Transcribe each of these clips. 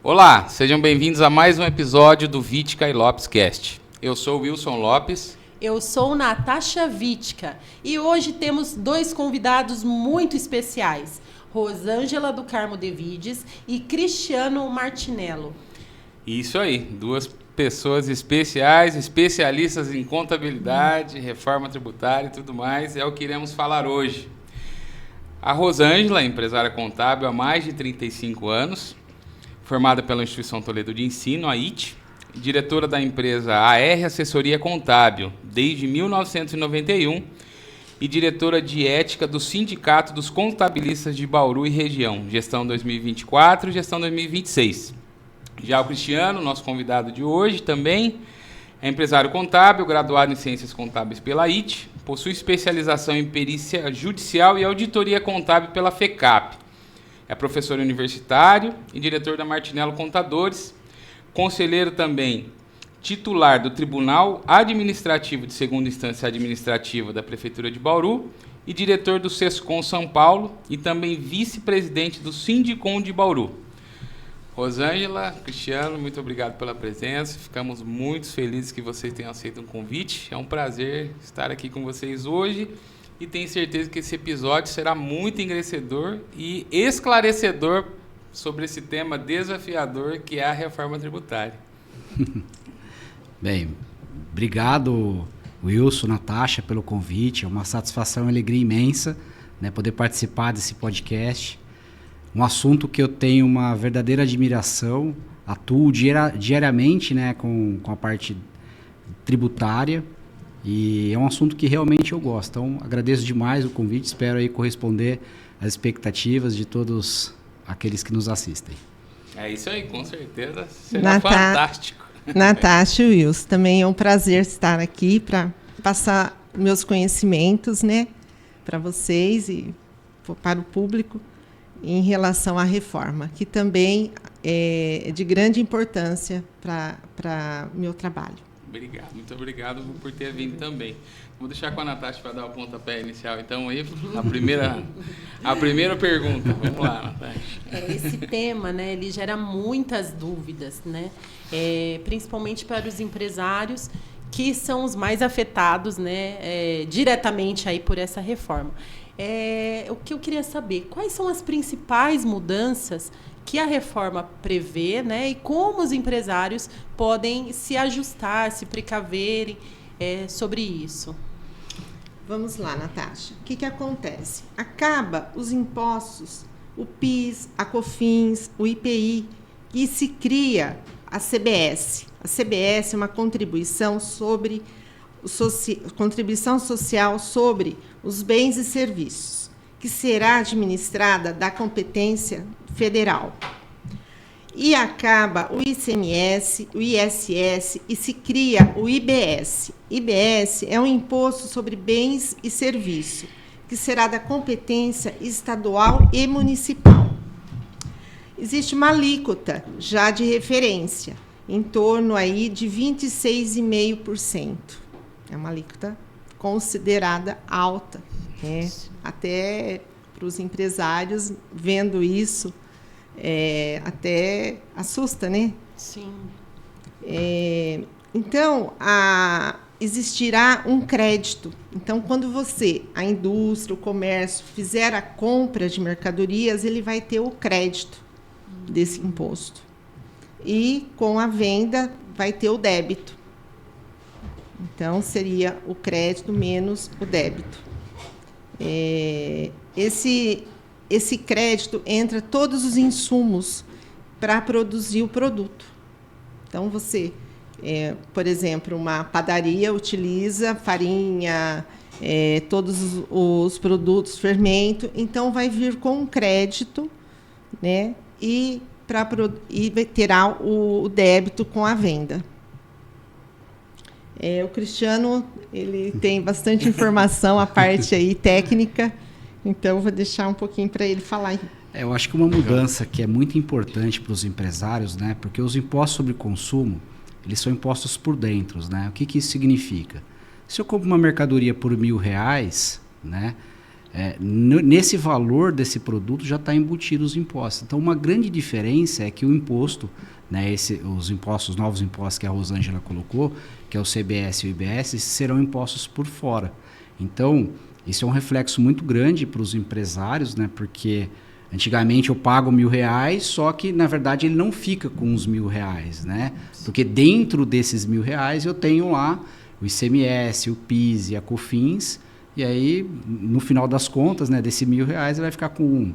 Olá, sejam bem-vindos a mais um episódio do Vitka e Lopes Cast. Eu sou o Wilson Lopes. Eu sou Natasha Vitka e hoje temos dois convidados muito especiais, Rosângela do Carmo Devides e Cristiano Martinello. Isso aí, duas pessoas especiais, especialistas em contabilidade, reforma tributária e tudo mais, é o que iremos falar hoje. A Rosângela é empresária contábil há mais de 35 anos, formada pela Instituição Toledo de Ensino, a IT, diretora da empresa AR Assessoria Contábil desde 1991 e diretora de ética do Sindicato dos Contabilistas de Bauru e Região, gestão 2024 e gestão 2026. Já o Cristiano, nosso convidado de hoje também, é empresário contábil, graduado em Ciências Contábeis pela IT, possui especialização em perícia judicial e auditoria contábil pela FECAP. É professor universitário e diretor da Martinello Contadores, conselheiro também titular do Tribunal Administrativo de Segunda Instância Administrativa da Prefeitura de Bauru e diretor do SESCOM São Paulo e também vice-presidente do Sindicom de Bauru. Rosângela, Cristiano, muito obrigado pela presença. Ficamos muito felizes que vocês tenham aceito um convite. É um prazer estar aqui com vocês hoje e tenho certeza que esse episódio será muito engrandecedor e esclarecedor sobre esse tema desafiador que é a reforma tributária. Bem, obrigado Wilson, Natasha, pelo convite. É uma satisfação e alegria imensa, né, poder participar desse podcast. Um assunto que eu tenho uma verdadeira admiração, atuo diariamente, né, com a parte tributária e é um assunto que realmente eu gosto. Então, agradeço demais o convite, espero aí corresponder às expectativas de todos aqueles que nos assistem. É isso aí, com certeza será fantástico. Natasha e Wilson, também é um prazer estar aqui para passar meus conhecimentos, né, para vocês e para o público em relação à reforma, que também é de grande importância para meu trabalho. Obrigado, muito obrigado por ter vindo também. Vou deixar com a Natasha para dar o pontapé inicial, então, aí, a primeira pergunta. Vamos lá, Natasha. Esse tema, né, ele gera muitas dúvidas, né, principalmente para os empresários que são os mais afetados, né, diretamente aí por essa reforma. O que eu queria saber, quais são as principais mudanças que a reforma prevê, né, e como os empresários podem se ajustar, se precaverem sobre isso? Vamos lá, Natasha. O que acontece? Acaba os impostos, o PIS, a COFINS, o IPI, e se cria a CBS. A CBS é uma contribuição contribuição social sobre os bens e serviços, que será administrada da competência federal. E acaba o ICMS, o ISS e se cria o IBS. IBS é um imposto sobre bens e serviços, que será da competência estadual e municipal. Existe uma alíquota já de referência, em torno aí de 26,5%. É uma alíquota considerada alta, né? Até para os empresários, vendo isso, até assusta, né? Sim. Então, existirá um crédito. Então, quando a indústria, o comércio, fizer a compra de mercadorias, ele vai ter o crédito desse imposto. E, com a venda, vai ter o débito. Então, seria o crédito menos o débito. Esse crédito entra todos os insumos para produzir o produto. Então, você, por exemplo, uma padaria utiliza farinha, todos os produtos, fermento, então vai vir com um crédito, né, e terá o débito com a venda. O Cristiano, ele tem bastante informação, a parte aí técnica, então eu vou deixar um pouquinho para ele falar. Eu acho que uma mudança que é muito importante para os empresários, né, porque os impostos sobre consumo, eles são impostos por dentro, né? O que isso significa? Se eu compro uma mercadoria por R$1.000, né, nesse valor desse produto já está embutido os impostos. Então, uma grande diferença é que o imposto, né, os novos impostos que a Rosângela colocou, que é o CBS e o IBS, serão impostos por fora. Então, isso é um reflexo muito grande para os empresários, né, porque antigamente eu pago R$1.000, só que, na verdade, ele não fica com os R$1.000, né? Porque dentro desses R$1.000 eu tenho lá o ICMS, o PIS e a COFINS, e aí, no final das contas, né, desse R$1.000, ele vai ficar com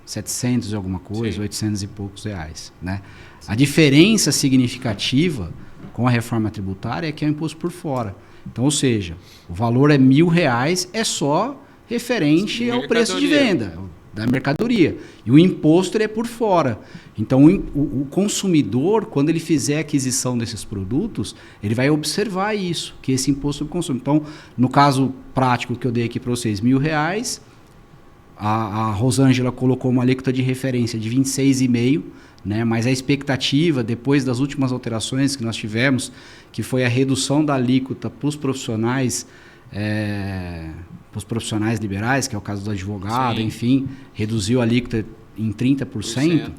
700 e alguma coisa, Sim. 800 e poucos reais, né? A diferença significativa com a reforma tributária é que é o imposto por fora. Então, ou seja, o valor é R$1.000, é só referente ao preço de venda da mercadoria. E o imposto ele é por fora. Então, o consumidor, quando ele fizer a aquisição desses produtos, ele vai observar isso, que esse imposto sobre consumo. Então, no caso prático que eu dei aqui para vocês, R$1.000, a Rosângela colocou uma alíquota de referência de 26,5%, né? Mas a expectativa, depois das últimas alterações que nós tivemos, que foi a redução da alíquota para os profissionais liberais, que é o caso do advogado, Sim. enfim, reduziu a alíquota em 30%.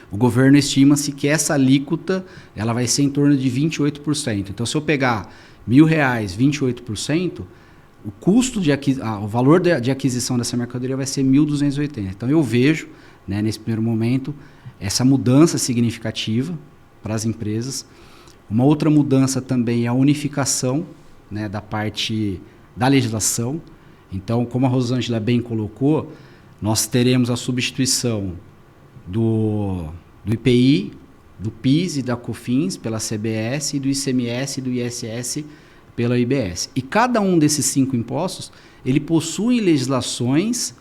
O governo estima-se que essa alíquota ela vai ser em torno de 28%. Então, se eu pegar R$1.000, 28%, o custo o valor de aquisição dessa mercadoria vai ser 1.280. Então, eu vejo, né, nesse primeiro momento, essa mudança significativa para as empresas. Uma outra mudança também é a unificação, né, da parte da legislação. Então, como a Rosângela bem colocou, nós teremos a substituição do IPI, do PIS e da COFINS pela CBS e do ICMS e do ISS pela IBS. E cada um desses 5 impostos, ele possui legislações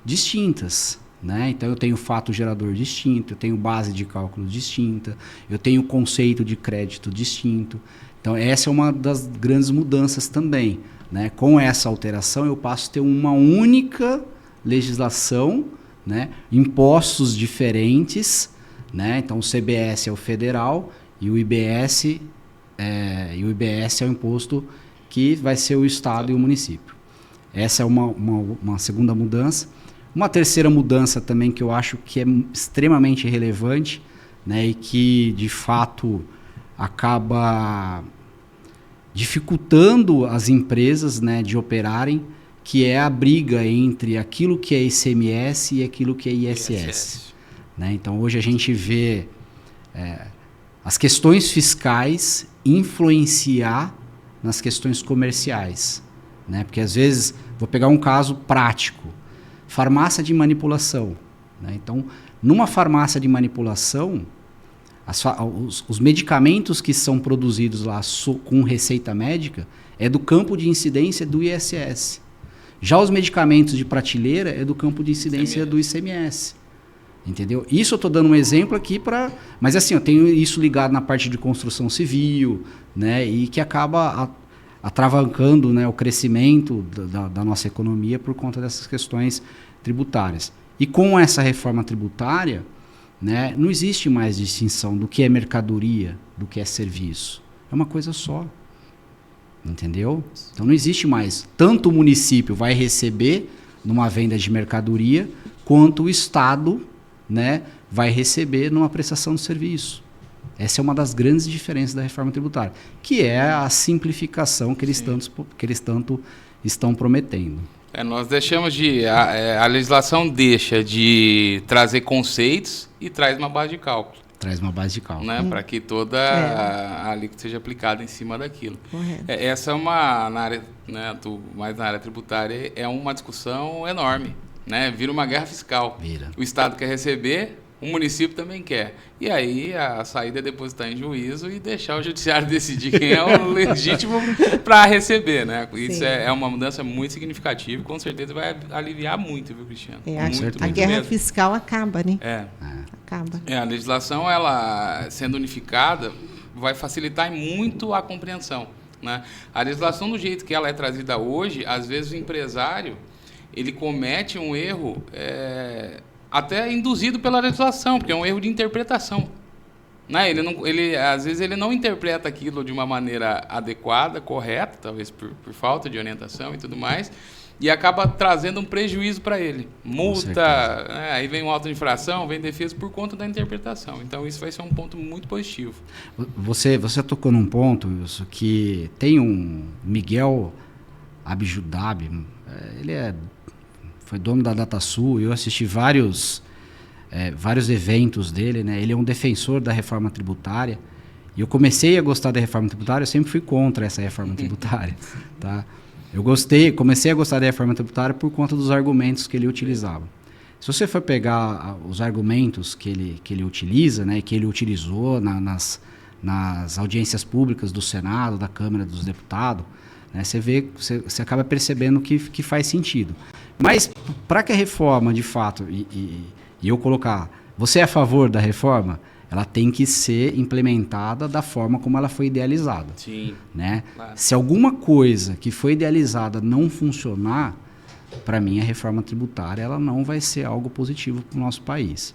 distintas, né? Então, eu tenho fato gerador distinto, eu tenho base de cálculo distinta, eu tenho conceito de crédito distinto. Então, essa é uma das grandes mudanças também, né? Com essa alteração, eu passo a ter uma única legislação, né? Impostos diferentes, né? Então, o CBS é o federal e o IBS é o imposto que vai ser o estado e o município. Essa é uma segunda mudança. Uma terceira mudança também que eu acho que é extremamente relevante, né? E que, de fato, acaba dificultando as empresas, né, de operarem, que é a briga entre aquilo que é ICMS e aquilo que é ISS. Né? Então, hoje a gente vê as questões fiscais influenciar nas questões comerciais. Né? Porque, às vezes, vou pegar um caso prático, farmácia de manipulação. Né? Então, numa farmácia de manipulação, os medicamentos que são produzidos lá com receita médica é do campo de incidência do ISS. Já os medicamentos de prateleira é do campo de incidência do ICMS. Entendeu? Isso eu estou dando um exemplo aqui para... Mas assim, eu tenho isso ligado na parte de construção civil, né? E que acaba atravancando, né, o crescimento da nossa economia por conta dessas questões tributárias. E com essa reforma tributária, né, não existe mais distinção do que é mercadoria, do que é serviço. É uma coisa só. Entendeu? Então não existe mais. Tanto o município vai receber numa venda de mercadoria, quanto o Estado, né, vai receber numa prestação de serviço. Essa é uma das grandes diferenças da reforma tributária, que é a simplificação que eles tanto estão prometendo. Nós deixamos a legislação deixa de trazer conceitos e traz uma base de cálculo. Traz uma base de cálculo. Né? Para que toda a alíquota seja aplicada em cima daquilo. Essa é uma, na área, né, mais na área tributária, é uma discussão enorme. Né? Vira uma guerra fiscal. O Estado quer receber, o município também quer. E aí a saída é depositar em juízo e deixar o judiciário decidir quem é o legítimo para receber. Né? Isso é uma mudança muito significativa e com certeza vai aliviar muito, viu, Cristiano? A guerra fiscal acaba, né? Acaba. A legislação, ela sendo unificada, vai facilitar muito a compreensão. Né? A legislação, do jeito que ela é trazida hoje, às vezes o empresário ele comete um erro até induzido pela legislação, porque é um erro de interpretação. Né? Às vezes ele não interpreta aquilo de uma maneira adequada, correta, talvez por falta de orientação e tudo mais, e acaba trazendo um prejuízo para ele. Multa, aí vem um auto de infração, vem defesa por conta da interpretação. Então, isso vai ser um ponto muito positivo. Você tocou num ponto, Wilson, que tem um Miguel Abjudab, ele foi dono da DataSul, eu assisti vários eventos dele, né? Ele é um defensor da reforma tributária, e eu comecei a gostar da reforma tributária, eu sempre fui contra essa reforma tributária, tá? Comecei a gostar da reforma tributária por conta dos argumentos que ele utilizava. Se você for pegar os argumentos que ele utiliza, né, que ele utilizou nas audiências públicas do Senado, da Câmara dos Deputados, né, você acaba percebendo que faz sentido. Mas para que a reforma, de fato, e eu colocar, você é a favor da reforma? Ela tem que ser implementada da forma como ela foi idealizada. Sim. Né? Claro. Se alguma coisa que foi idealizada não funcionar, para mim a reforma tributária ela não vai ser algo positivo para o nosso país.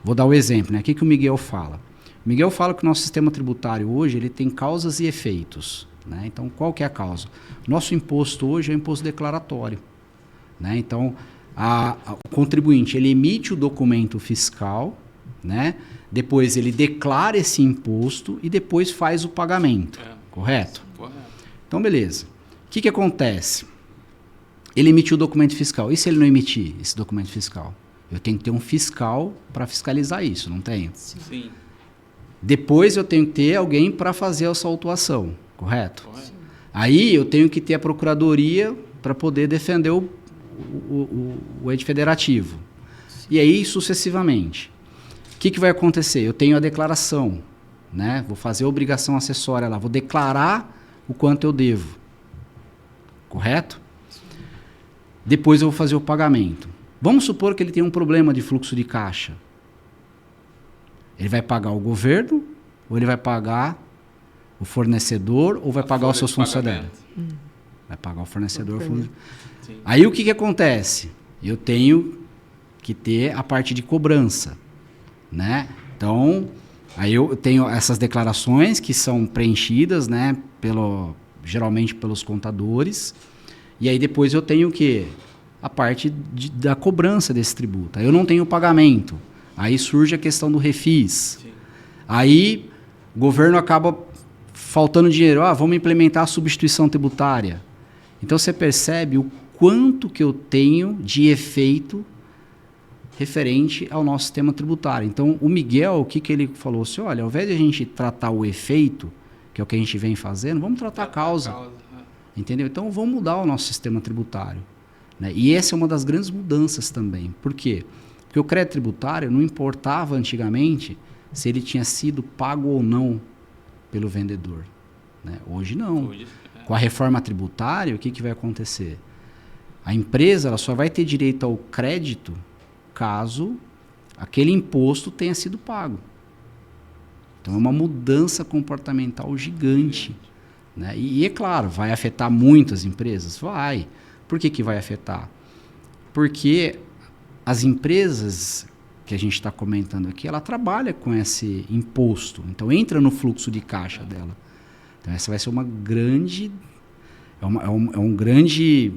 Vou dar o exemplo, né? O que o Miguel fala? O Miguel fala que o nosso sistema tributário hoje ele tem causas e efeitos. Né? Então, qual que é a causa? Nosso imposto hoje é o imposto declaratório. Né? Então, o contribuinte ele emite o documento fiscal, né? Depois ele declara esse imposto e depois faz o pagamento. Correto? Correto. Então, beleza. O que acontece? Ele emitiu o documento fiscal. E se ele não emitir esse documento fiscal? Eu tenho que ter um fiscal para fiscalizar isso, não tenho? Sim. Depois eu tenho que ter alguém para fazer essa autuação, correto? Correto. Aí eu tenho que ter a procuradoria para poder defender o ente federativo. E aí sucessivamente. O que vai acontecer? Eu tenho a declaração, né? Vou fazer a obrigação acessória lá, vou declarar o quanto eu devo, correto? Depois eu vou fazer o pagamento. Vamos supor que ele tem um problema de fluxo de caixa. Ele vai pagar o governo ou ele vai pagar o fornecedor ou vai pagar os seus funcionários? Vai pagar o fornecedor. Aí o que acontece? Eu tenho que ter a parte de cobrança. Né? Então, aí eu tenho essas declarações que são preenchidas, né, geralmente pelos contadores, e aí depois eu tenho o quê? A parte da cobrança desse tributo. Aí eu não tenho pagamento, aí surge a questão do refis. Sim. Aí o governo acaba faltando dinheiro, vamos implementar a substituição tributária. Então você percebe o quanto que eu tenho de efeito referente ao nosso sistema tributário. Então, o Miguel, o que ele falou? Assim, olha, ao invés de a gente tratar o efeito, que é o que a gente vem fazendo, vamos tratar a causa. Entendeu? Então, vamos mudar o nosso sistema tributário. Né? E essa é uma das grandes mudanças também. Por quê? Porque o crédito tributário não importava antigamente se ele tinha sido pago ou não pelo vendedor. Né? Hoje não. Com a reforma tributária, o que vai acontecer? A empresa ela só vai ter direito ao crédito caso aquele imposto tenha sido pago. Então é uma mudança comportamental gigante. Né? E é claro, vai afetar muitas empresas? Vai. Por que vai afetar? Porque as empresas que a gente está comentando aqui, ela trabalha com esse imposto. Então entra no fluxo de caixa dela. Então essa vai ser uma grande... É um grande...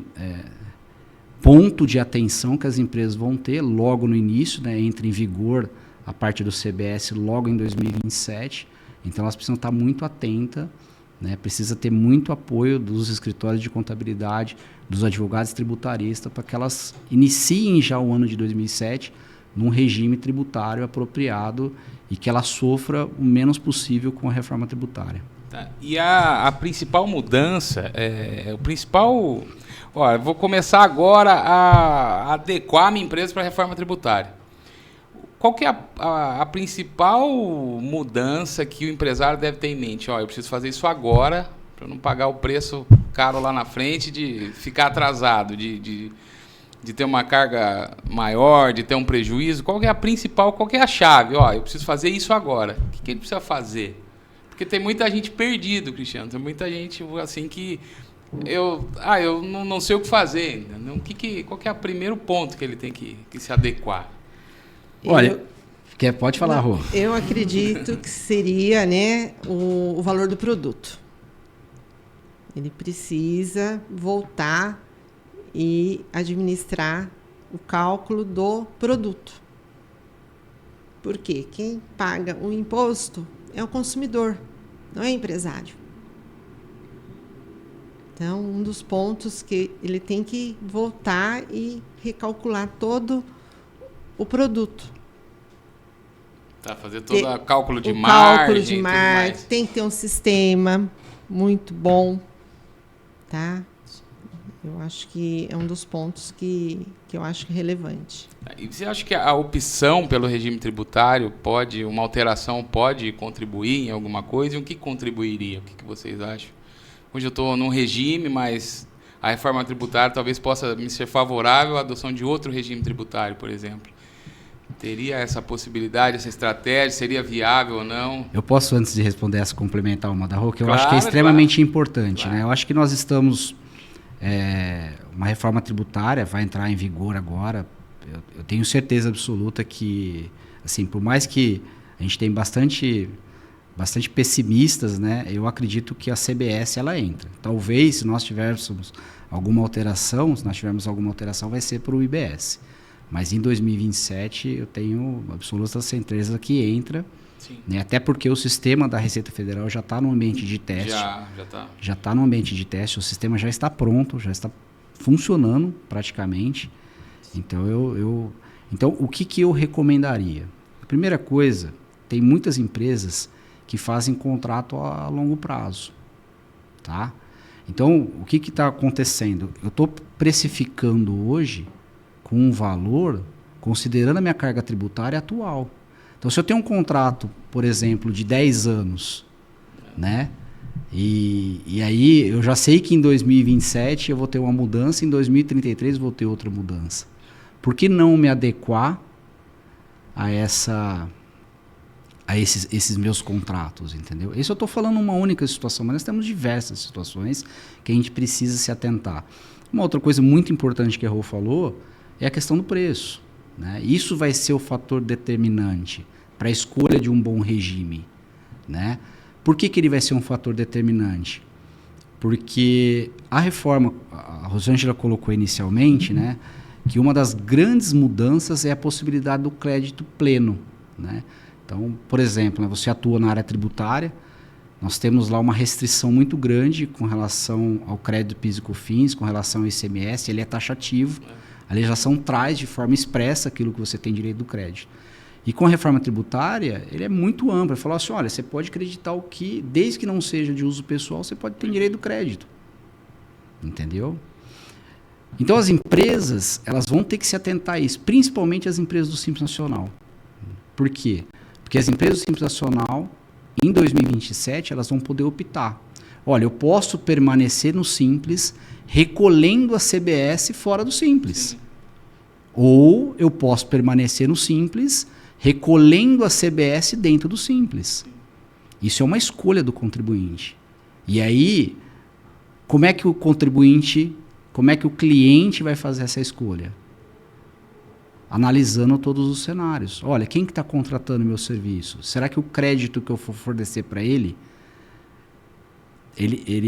ponto de atenção que as empresas vão ter logo no início, né? Entra em vigor a parte do CBS logo em 2027, então elas precisam estar muito atentas, né? Precisa ter muito apoio dos escritórios de contabilidade, dos advogados tributaristas, para que elas iniciem já o ano de 2007 num regime tributário apropriado e que ela sofra o menos possível com a reforma tributária. Tá. E a principal mudança, eu vou começar agora a adequar a minha empresa para a reforma tributária. Qual que é a principal mudança que o empresário deve ter em mente? Eu preciso fazer isso agora para não pagar o preço caro lá na frente, de ficar atrasado, de ter uma carga maior, de ter um prejuízo. Qual que é a principal, qual que é a chave? Eu preciso fazer isso agora. O que ele precisa fazer? Porque tem muita gente perdida, Cristiano. Tem muita gente assim que... Eu não sei o que fazer. Qual que é o primeiro ponto que ele tem que se adequar? Olha, pode falar, Rô. Eu acredito que seria, né, o valor do produto. Ele precisa voltar e administrar o cálculo do produto. Por quê? Quem paga o imposto é o consumidor, não é o empresário. Então, um dos pontos que ele tem que voltar e recalcular todo o produto. Tá, fazer todo o cálculo de o margem. Cálculo de e tudo margem, mais. tem que ter um sistema muito bom, tá? Eu acho que é um dos pontos que eu acho relevante. E você acha que a opção pelo regime tributário uma alteração pode contribuir em alguma coisa? E o que contribuiria? O que vocês acham? Hoje eu estou num regime, mas a reforma tributária talvez possa me ser favorável à adoção de outro regime tributário, por exemplo. Teria essa possibilidade, essa estratégia? Seria viável ou não? Eu posso, antes de responder essa, complementar uma da Rô, que eu Claro, acho que é extremamente claro. importante. Claro. Né? Eu acho que nós estamos... uma reforma tributária vai entrar em vigor agora. Eu tenho certeza absoluta que, assim, por mais que a gente tem bastante pessimistas, né? Eu acredito que a CBS ela entra. Talvez, se nós tivermos alguma alteração, vai ser para o IBS. Mas em 2027 eu tenho absoluta certeza que entra. Né? Até porque o sistema da Receita Federal já está no ambiente de teste. Já está no ambiente de teste, o sistema já está pronto, já está funcionando praticamente. Então, então o que eu recomendaria? A primeira coisa, tem muitas empresas que fazem contrato a longo prazo. Tá? Então, o que está acontecendo? Eu estou precificando hoje com um valor considerando a minha carga tributária atual. Então, se eu tenho um contrato, por exemplo, de 10 anos, né? E aí eu já sei que em 2027 eu vou ter uma mudança, em 2033 eu vou ter outra mudança. Por que não me adequar a esses meus contratos, entendeu? Isso eu estou falando uma única situação, mas nós temos diversas situações que a gente precisa se atentar. Uma outra coisa muito importante que a Rô falou é a questão do preço. Né? Isso vai ser o fator determinante para a escolha de um bom regime. Né? Por que ele vai ser um fator determinante? Porque a reforma, a Rosângela colocou inicialmente, né, que uma das grandes mudanças é a possibilidade do crédito pleno. Né? Então, por exemplo, né, você atua na área tributária, nós temos lá uma restrição muito grande com relação ao crédito PIS e COFINS, com relação ao ICMS, ele é taxativo. A legislação traz de forma expressa aquilo que você tem direito do crédito. E com a reforma tributária, ele é muito amplo. Ele falou assim, olha, você pode creditar o que, desde que não seja de uso pessoal, você pode ter direito do crédito. Entendeu? Então, as empresas, elas vão ter que se atentar a isso, principalmente as empresas do Simples Nacional. Por quê? Porque as empresas do Simples Nacional, em 2027, elas vão poder optar. Olha, eu posso permanecer no Simples recolhendo a CBS fora do Simples. Sim. Ou eu posso permanecer no Simples recolhendo a CBS dentro do Simples. Isso é uma escolha do contribuinte. E aí, como é que o cliente vai fazer essa escolha? Analisando todos os cenários. Olha, quem que está contratando meu serviço? Será que o crédito que eu for fornecer para ele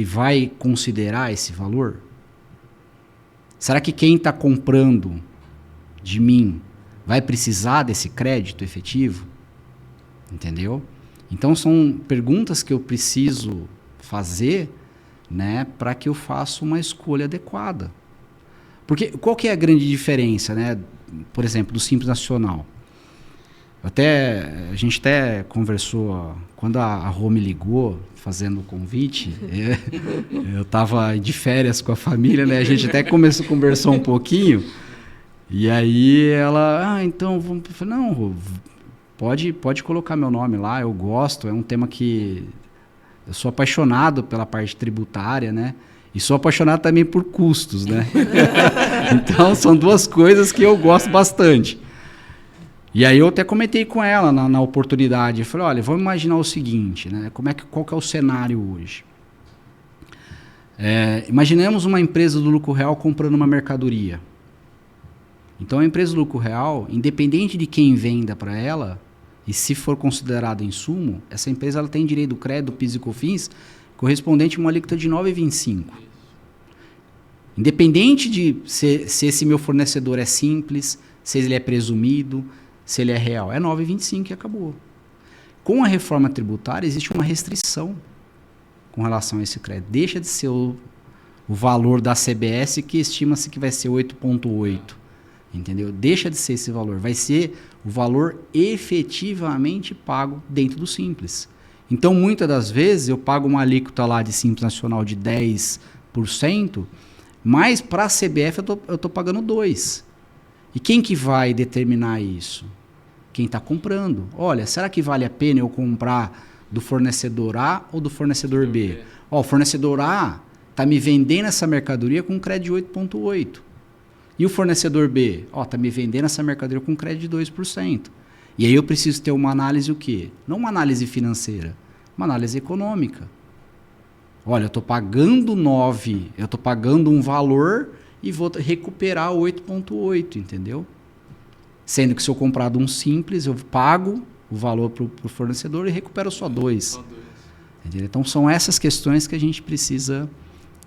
vai considerar esse valor? Será que quem está comprando de mim vai precisar desse crédito efetivo? Entendeu? Então, são perguntas que eu preciso fazer, né, para que eu faça uma escolha adequada. Porque qual que é a grande diferença, né, por exemplo, do Simples Nacional? A gente até conversou, quando a Rô me ligou, fazendo o convite, eu estava de férias com a família, né? A gente até conversou um pouquinho, e aí ela, então, vamos... Eu falei, não, Rô, pode colocar meu nome lá, eu gosto, é um tema que eu sou apaixonado pela parte tributária, né? E sou apaixonado também por custos, né? Então, são duas coisas que eu gosto bastante. E aí eu até comentei com ela na oportunidade, eu falei, olha, vamos imaginar o seguinte, né? Qual que é o cenário hoje? Imaginemos uma empresa do lucro real comprando uma mercadoria. Então, a empresa do lucro real, independente de quem venda para ela, e se for considerado insumo, essa empresa ela tem direito do crédito, do PIS e COFINS, correspondente a uma alíquota de 9,25%. Independente de se esse meu fornecedor é simples, se ele é presumido, se ele é real. É 9,25 e acabou. Com a reforma tributária, existe uma restrição com relação a esse crédito. Deixa de ser o valor da CBS, que estima-se que vai ser 8,8. Entendeu? Deixa de ser esse valor. Vai ser o valor efetivamente pago dentro do Simples. Então, muitas das vezes, eu pago uma alíquota lá de Simples Nacional de 10%, mas para a CBF eu estou pagando 2%. E quem que vai determinar isso? Quem está comprando. Olha, será que vale a pena eu comprar do fornecedor A ou do fornecedor B? Ó, o fornecedor A está me vendendo essa mercadoria com crédito de 8,8%. E o fornecedor B? Ó, está me vendendo essa mercadoria com crédito de 2%. E aí eu preciso ter uma análise o quê? Não uma análise financeira, uma análise econômica. Olha, eu estou pagando 9%, eu estou pagando um valor e vou recuperar 8,8%, entendeu? Sendo que se eu comprar de um Simples, eu pago o valor para o fornecedor e recupero só 2%. Então são essas questões que a gente precisa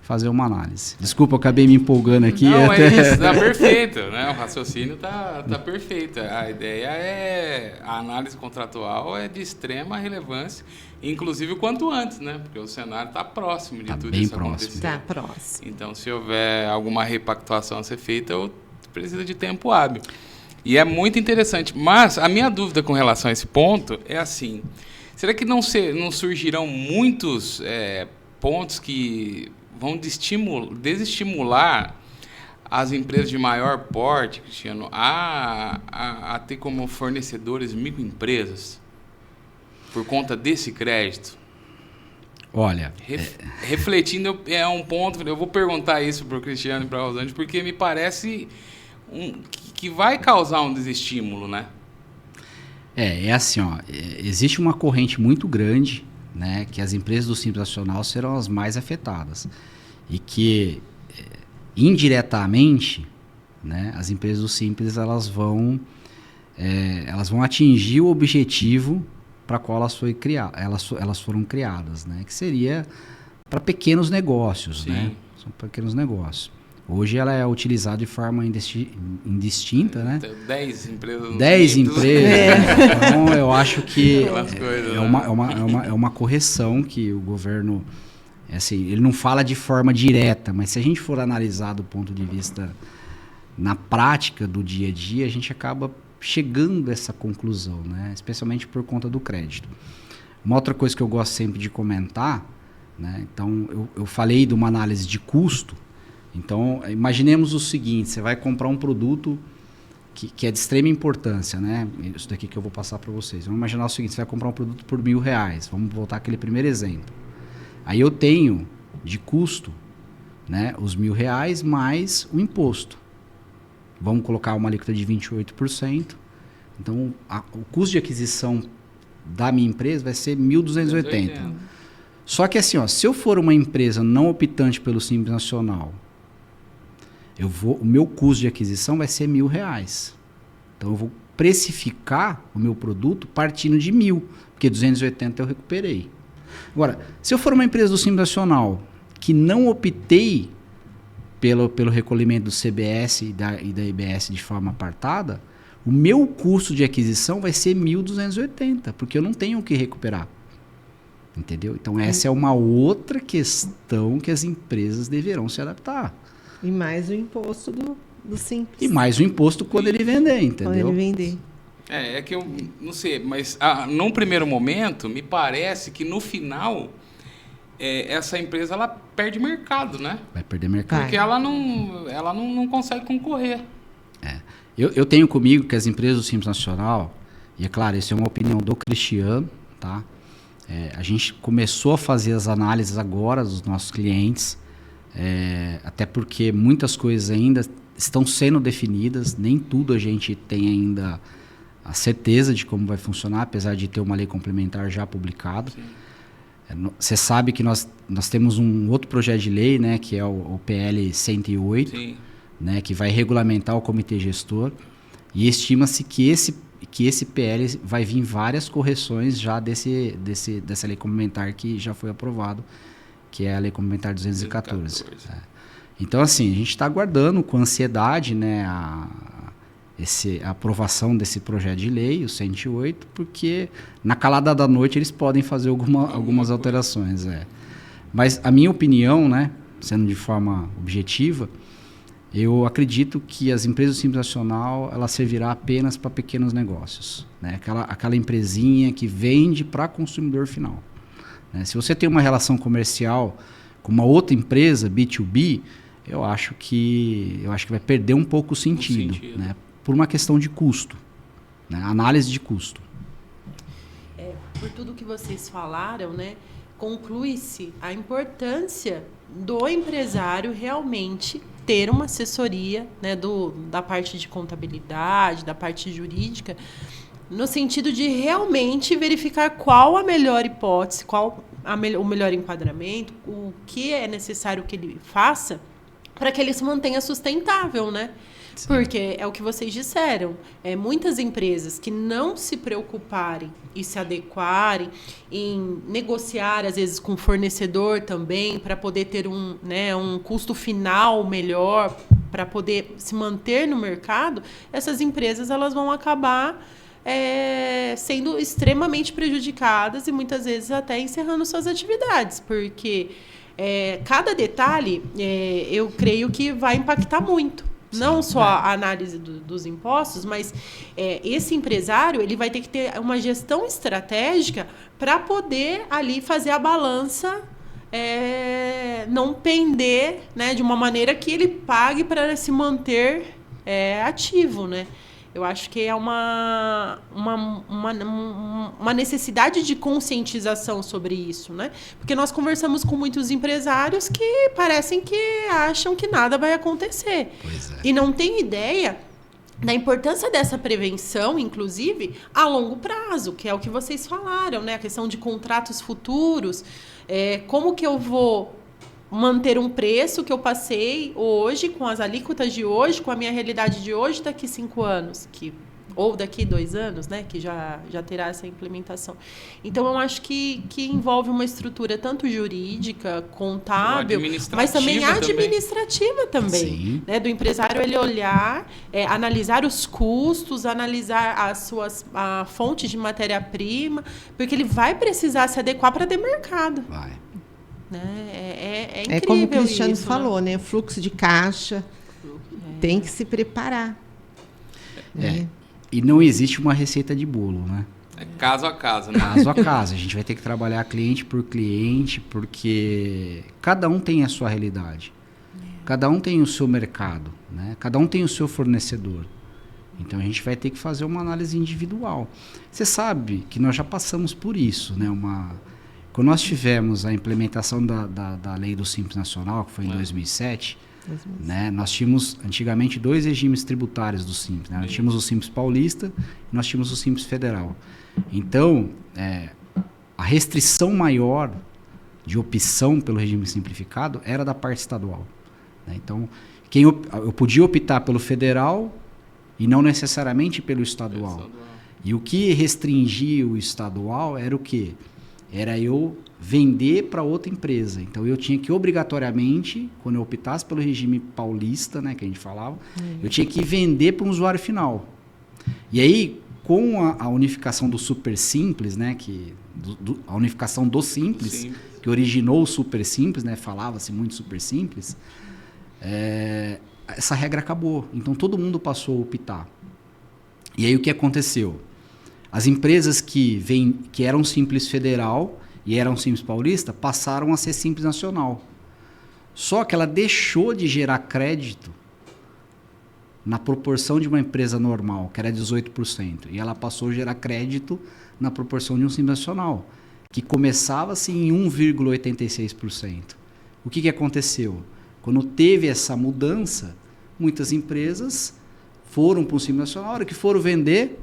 fazer uma análise. Desculpa, eu acabei me empolgando aqui. Não, é isso, está perfeito, né? O raciocínio está perfeito. A ideia é, a análise contratual é de extrema relevância, inclusive o quanto antes, né? Porque o cenário está próximo de tudo isso acontecer. Está próximo. Então, se houver alguma repactuação a ser feita, precisa de tempo hábil. E é muito interessante. Mas a minha dúvida com relação a esse ponto é assim, será que não surgirão muitos pontos que vão desestimular as empresas de maior porte, Cristiano, a ter como fornecedores microempresas por conta desse crédito? Olha, refletindo, é um ponto, eu vou perguntar isso para o Cristiano e para a Rosângela, porque me parece que vai causar um desestímulo, né? É assim, ó, existe uma corrente muito grande, né, que as empresas do Simples Nacional serão as mais afetadas e que indiretamente, né, as empresas do Simples elas vão atingir o objetivo para qual elas foram criadas, né, que seria para pequenos negócios, né, são pequenos negócios. Hoje ela é utilizada de forma indistinta, né? 10 empresas. 10 empresas. Então, eu acho que é uma correção que o governo... Assim, ele não fala de forma direta, mas se a gente for analisar do ponto de vista na prática do dia a dia, a gente acaba chegando a essa conclusão, né? Especialmente por conta do crédito. Uma outra coisa que eu gosto sempre de comentar, né? Então, eu falei de uma análise de custo. Então, imaginemos o seguinte, você vai comprar um produto que é de extrema importância, né? Isso daqui que eu vou passar para vocês. Vamos imaginar o seguinte, você vai comprar um produto por R$1.000. Vamos voltar àquele primeiro exemplo. Aí eu tenho de custo, né, os R$1.000 mais o imposto. Vamos colocar uma alíquota de 28%. Então, o custo de aquisição da minha empresa vai ser 1.280. Só que assim, ó, se eu for uma empresa não optante pelo Simples Nacional, o meu custo de aquisição vai ser R$1.000. Então eu vou precificar o meu produto partindo de 1.000, porque 280 eu recuperei. Agora, se eu for uma empresa do Simples Nacional que não optei pelo recolhimento do CBS e da IBS de forma apartada, o meu custo de aquisição vai ser 1.280, porque eu não tenho o que recuperar. Entendeu? Então essa é uma outra questão que as empresas deverão se adaptar. E mais o imposto do Simples. E mais o imposto quando ele vender, entendeu? Quando ele vender. É que eu não sei, mas num primeiro momento, me parece que no final, essa empresa ela perde mercado, né? Vai perder mercado. Porque ela não consegue concorrer. Eu tenho comigo que as empresas do Simples Nacional, e é claro, isso é uma opinião do Cristiano, tá? A gente começou a fazer as análises agora dos nossos clientes, até porque muitas coisas ainda estão sendo definidas, nem tudo a gente tem ainda a certeza de como vai funcionar, apesar de ter uma lei complementar já publicada. Você sabe que nós temos um outro projeto de lei, né, que é o PL 108, né, que vai regulamentar o comitê gestor, e estima-se que esse PL vai vir várias correções já dessa lei complementar que já foi aprovado, que é a lei complementar 214. Então, assim, a gente está aguardando com ansiedade, né, a aprovação desse projeto de lei, o 108, porque na calada da noite eles podem fazer algumas alterações. Mas a minha opinião, né, sendo de forma objetiva, eu acredito que as empresas do Simples Nacional ela servirá apenas para pequenos negócios, né? Aquela empresinha que vende para consumidor final, né? Se você tem uma relação comercial com uma outra empresa, B2B, eu acho que vai perder um pouco o sentido. Né? Por uma questão de custo, né? Análise de custo. Por tudo que vocês falaram, né, conclui-se a importância do empresário realmente ter uma assessoria, né, da parte de contabilidade, da parte jurídica, no sentido de realmente verificar qual a melhor hipótese, o melhor enquadramento, o que é necessário que ele faça para que ele se mantenha sustentável, né? Sim. Porque é o que vocês disseram, muitas empresas que não se preocuparem e se adequarem em negociar, às vezes, com o fornecedor também, para poder ter um custo final melhor, para poder se manter no mercado, essas empresas elas vão acabar sendo extremamente prejudicadas e muitas vezes até encerrando suas atividades, porque cada detalhe, eu creio que vai impactar muito. Não só a análise dos impostos, mas esse empresário ele vai ter que ter uma gestão estratégica para poder ali fazer a balança, não pender, né, de uma maneira que ele pague para se manter ativo, né? Eu acho que é uma necessidade de conscientização sobre isso, né? Porque nós conversamos com muitos empresários que parecem que acham que nada vai acontecer. Pois é. E não têm ideia da importância dessa prevenção, inclusive, a longo prazo, que é o que vocês falaram, né? A questão de contratos futuros. Como que eu vou manter um preço que eu passei hoje, com as alíquotas de hoje, com a minha realidade de hoje, daqui 5 anos, ou daqui 2 anos, né, que já terá essa implementação. Então, eu acho que envolve uma estrutura tanto jurídica, contábil, mas também administrativa também, né, do empresário ele olhar, analisar os custos, analisar a fonte de matéria-prima, porque ele vai precisar se adequar para ter mercado. Vai. Né? É incrível como o Cristiano isso, falou, né? Fluxo de caixa, tem que se preparar. E não existe uma receita de bolo, né? É caso a caso, né? Caso a caso. A gente vai ter que trabalhar cliente por cliente, porque cada um tem a sua realidade. Cada um tem o seu mercado, né? Cada um tem o seu fornecedor. Então, a gente vai ter que fazer uma análise individual. Você sabe que nós já passamos por isso, né? Quando nós tivemos a implementação da lei do Simples Nacional, que foi em 2007, né, nós tínhamos antigamente 2 regimes tributários do Simples. Né? Nós tínhamos o Simples Paulista e nós tínhamos o Simples Federal. Então, a restrição maior de opção pelo regime simplificado era da parte estadual. Né? Então, eu podia optar pelo federal e não necessariamente pelo estadual. E o que restringia o estadual era o quê? Era eu vender para outra empresa. Então, eu tinha que obrigatoriamente, quando eu optasse pelo regime paulista, né, que a gente falava, eu tinha que vender para um usuário final. E aí, com a unificação do Super Simples, né, a unificação do Simples, que originou o Super Simples, né, falava-se muito Super Simples, essa regra acabou. Então, todo mundo passou a optar. E aí, o que aconteceu? As empresas que eram Simples Federal e eram Simples Paulista passaram a ser Simples Nacional. Só que ela deixou de gerar crédito na proporção de uma empresa normal, que era 18%. E ela passou a gerar crédito na proporção de um Simples Nacional, que começava-se em 1,86%. O que aconteceu? Quando teve essa mudança, muitas empresas foram para um Simples Nacional. Na hora que foram vender,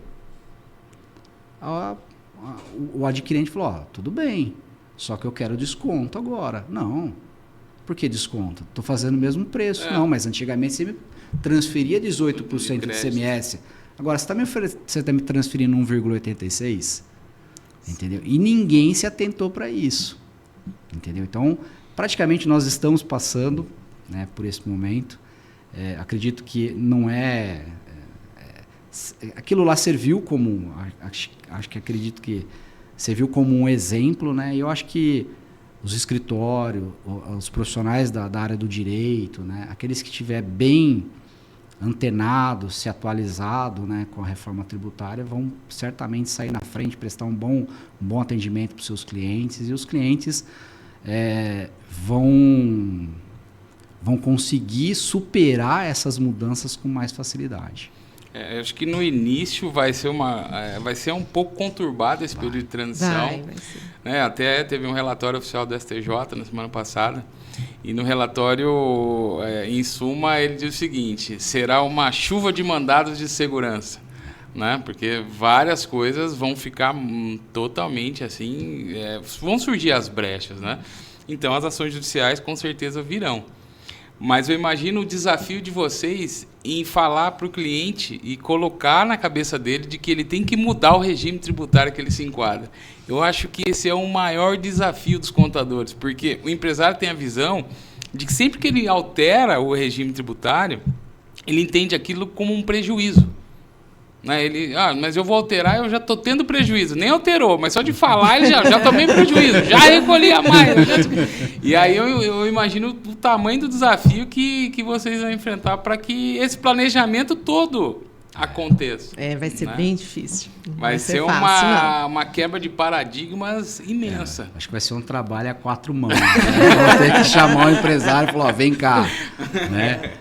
o adquirente falou, tudo bem, só que eu quero desconto agora. Não, por que desconto? Estou fazendo o mesmo preço. Não, mas antigamente você me transferia 18% de ICMS. Agora você está me transferindo 1,86%. Entendeu? E ninguém se atentou para isso. Entendeu? Então, praticamente nós estamos passando né, por esse momento. Acredito que não aquilo lá serviu como, acredito que serviu como um exemplo, né? E eu acho que os escritórios, os profissionais da área do direito, né? Aqueles que estiver bem antenados, se atualizado, né, com a reforma tributária, vão certamente sair na frente, prestar um bom atendimento para os seus clientes, e os clientes vão conseguir superar essas mudanças com mais facilidade. Acho que no início vai ser um pouco conturbado esse período de transição. Vai ser. Né? Até teve um relatório oficial do STJ na semana passada, e no relatório, em suma, ele diz o seguinte: será uma chuva de mandados de segurança, né? Porque várias coisas vão ficar totalmente assim, vão surgir as brechas, né? Então as ações judiciais com certeza virão. Mas eu imagino o desafio de vocês em falar para o cliente e colocar na cabeça dele de que ele tem que mudar o regime tributário que ele se enquadra. Eu acho que esse é o maior desafio dos contadores, porque o empresário tem a visão de que sempre que ele altera o regime tributário, ele entende aquilo como um prejuízo. Né? Mas eu vou alterar, eu já estou tendo prejuízo. Nem alterou, mas só de falar ele já tomei prejuízo, já recolhi a mais. E aí eu imagino o tamanho do desafio que vocês vão enfrentar para que esse planejamento todo aconteça. Vai ser, né, bem difícil. Vai ser uma quebra de paradigmas imensa. Acho que vai ser um trabalho a 4 mãos. Né? Vou ter que chamar o empresário e falar: vem cá. Né?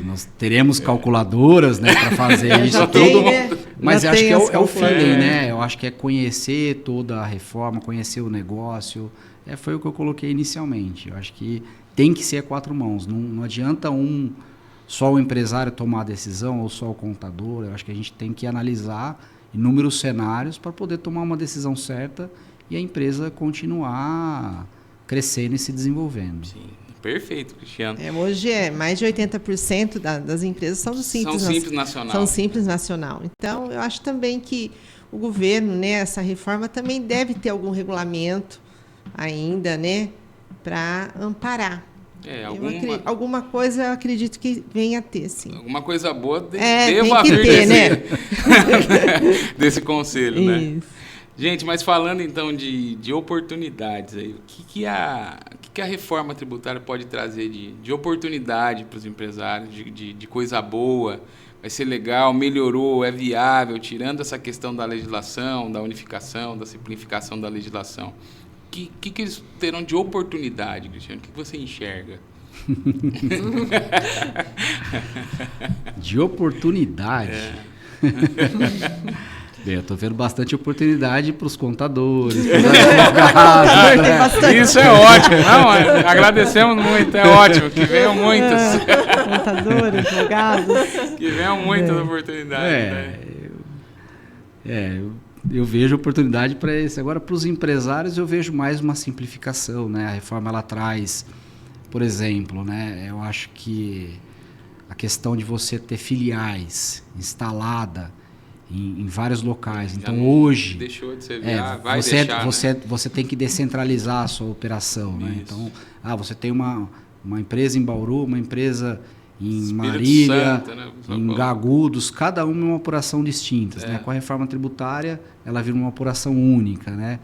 Nós teremos calculadoras, né, para fazer isso tudo. Né? Mas eu acho que é o feeling, né? Eu acho que é conhecer toda a reforma, conhecer o negócio. Foi o que eu coloquei inicialmente. Eu acho que tem que ser a 4 mãos. Não adianta só o empresário tomar a decisão ou só o contador. Eu acho que a gente tem que analisar inúmeros cenários para poder tomar uma decisão certa e a empresa continuar crescendo e se desenvolvendo. Sim, perfeito, Cristiano. Hoje mais de 80% das empresas são Simples Nacional. São Simples Nacional. Então, eu acho também que o governo, né, essa reforma também deve ter algum regulamento ainda, né, para amparar. Alguma coisa eu acredito que venha a ter, sim. Alguma coisa boa deva haver desse conselho, né? Isso. Gente, mas falando então de oportunidades, aí, o que a reforma tributária pode trazer de oportunidade para os empresários, de coisa boa? Vai ser legal, melhorou, é viável, tirando essa questão da legislação, da unificação, da simplificação da legislação. O que eles terão de oportunidade, Cristiano? O que você enxerga? De oportunidade? Bem, eu estou vendo bastante oportunidade para os contadores, para os advogados. Né? Isso é ótimo. Não, agradecemos muito, é ótimo. Que venham muitas. Contadores, advogados. Que venham muitas oportunidades. Eu vejo oportunidade para isso. Agora, para os empresários, eu vejo mais uma simplificação, né? A reforma ela traz, por exemplo, né? Eu acho que a questão de você ter filiais instalada em vários locais. Então, hoje deixou de ser você tem que descentralizar a sua operação, né? Então, você tem uma empresa em Bauru, uma empresa em Espírito Marília, Santo, né? em Gagudos, cada uma é uma apuração distinta. Né? Com a reforma tributária, ela vira uma apuração única. Né?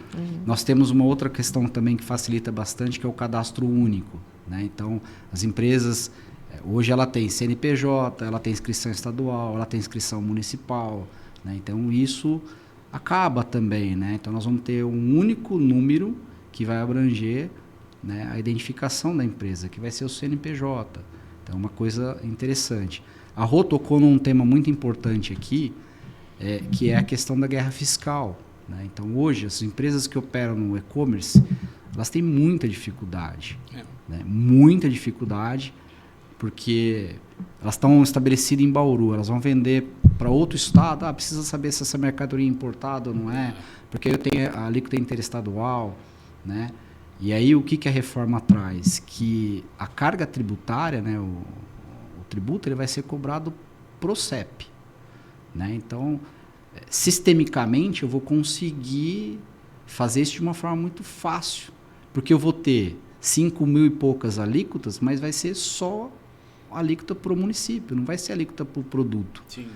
Nós temos uma outra questão também que facilita bastante, que é o cadastro único. Né? Então, as empresas, hoje ela tem CNPJ, ela tem inscrição estadual, ela tem inscrição municipal. Né? Então, isso acaba também. Né? Então, nós vamos ter um único número que vai abranger, né, a identificação da empresa, que vai ser o CNPJ. Então, é uma coisa interessante. A Rô tocou num tema muito importante aqui, que é a questão da guerra fiscal. Né? Então, hoje, as empresas que operam no e-commerce, elas têm muita dificuldade. Né? Muita dificuldade, porque elas estão estabelecidas em Bauru, elas vão vender para outro estado, precisa saber se essa mercadoria é importada ou não é, porque eu tenho a alíquota interestadual, né? E aí o que a reforma traz? Que a carga tributária, né, o tributo, ele vai ser cobrado pro CEP. Né? Então, sistemicamente, eu vou conseguir fazer isso de uma forma muito fácil. Porque eu vou ter 5.000 e poucas alíquotas, mas vai ser só alíquota para o município, não vai ser alíquota para o produto. Sim.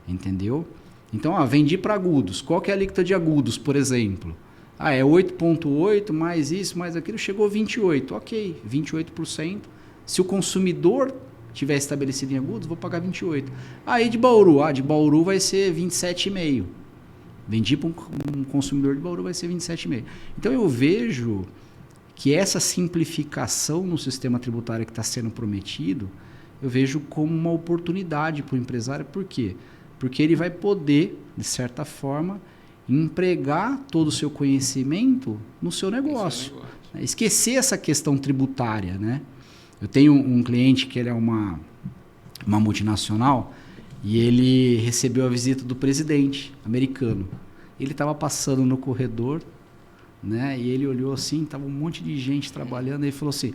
Entendeu? Então, vendi para agudos. Qual que é a alíquota de agudos, por exemplo? É 8,8, mais isso, mais aquilo, chegou a 28. Ok, 28%. Se o consumidor tiver estabelecido em agudos, vou pagar 28. Aí de Bauru, de Bauru vai ser 27,5. Vendi para um consumidor de Bauru, vai ser 27,5. Então eu vejo que essa simplificação no sistema tributário que está sendo prometido, eu vejo como uma oportunidade para o empresário. Por quê? Porque ele vai poder, de certa forma, empregar todo o seu conhecimento no seu negócio. Esquecer essa questão tributária, né? Eu tenho um cliente que ele é uma multinacional e ele recebeu a visita do presidente americano. Ele estava passando no corredor, né? E ele olhou assim, estava um monte de gente trabalhando, e ele falou assim,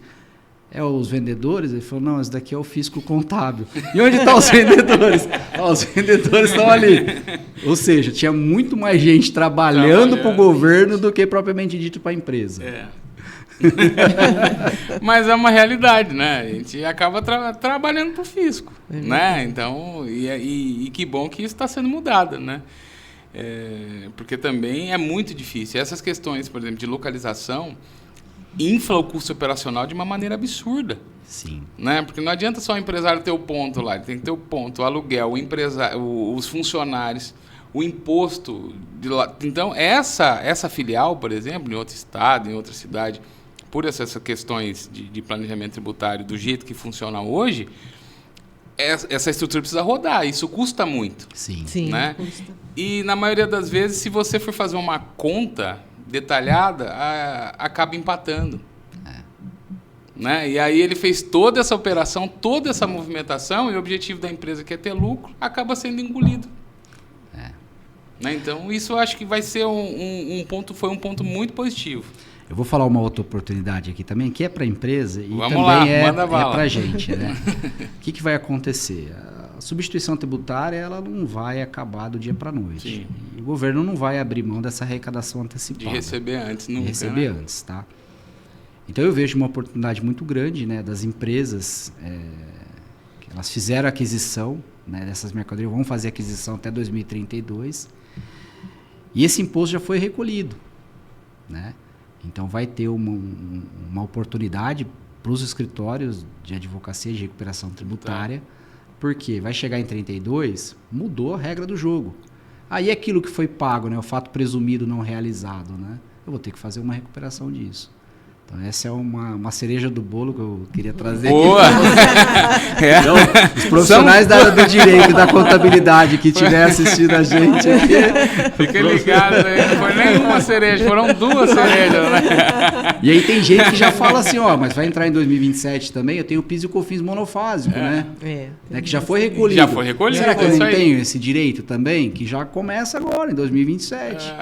os vendedores? Ele falou, não, esse daqui é o fisco contábil. E onde estão os vendedores? Os vendedores estão ali. Ou seja, tinha muito mais gente trabalhando para o governo do que propriamente dito para a empresa. Mas é uma realidade, né? A gente acaba trabalhando para o fisco, né? Então, e que bom que isso está sendo mudado, né? Porque também é muito difícil. Essas questões, por exemplo, de localização, infla o custo operacional de uma maneira absurda. Sim. Né? Porque não adianta só o empresário ter o ponto lá, ele tem que ter o ponto, o aluguel, os funcionários, o imposto de lá. Então, essa filial, por exemplo, em outro estado, em outra cidade, por essas questões de planejamento tributário do jeito que funciona hoje, essa estrutura precisa rodar, isso custa muito. Sim. Né? Custa. E na maioria das vezes, se você for fazer uma conta detalhada, acaba empatando. Né? E aí ele fez toda essa operação, toda essa movimentação, e o objetivo da empresa, que é ter lucro, acaba sendo engolido. Né? Então, isso eu acho que vai ser foi um ponto muito positivo. Eu vou falar uma outra oportunidade aqui também, que é para a empresa e Vamos também lá, é manda bala. para a gente. Né? O que vai acontecer? A substituição tributária ela não vai acabar do dia para a noite. Sim. E o governo não vai abrir mão dessa arrecadação antecipada. De receber antes, nunca. De receber antes, tá? Então eu vejo uma oportunidade muito grande, né, das empresas que elas fizeram a aquisição, né, dessas mercadorias, vão fazer a aquisição até 2032, e esse imposto já foi recolhido, né? Então vai ter uma oportunidade para os escritórios de advocacia e de recuperação tributária, porque vai chegar em 32, mudou a regra do jogo. Aí aquilo que foi pago, né, o fato presumido não realizado, né, eu vou ter que fazer uma recuperação disso. Então, essa é uma cereja do bolo que eu queria trazer. Boa! Então, os profissionais da área do direito e da contabilidade que estiver assistindo a gente aqui... Fica ligado aí, não foi nenhuma cereja, foram 2 cerejas, né? E aí tem gente que já fala assim, mas vai entrar em 2027 também, eu tenho o PIS e o COFINS monofásico, né? Que já foi recolhido. Já foi recolhido. Será que eu não tenho esse direito também? Que já começa agora, em 2027.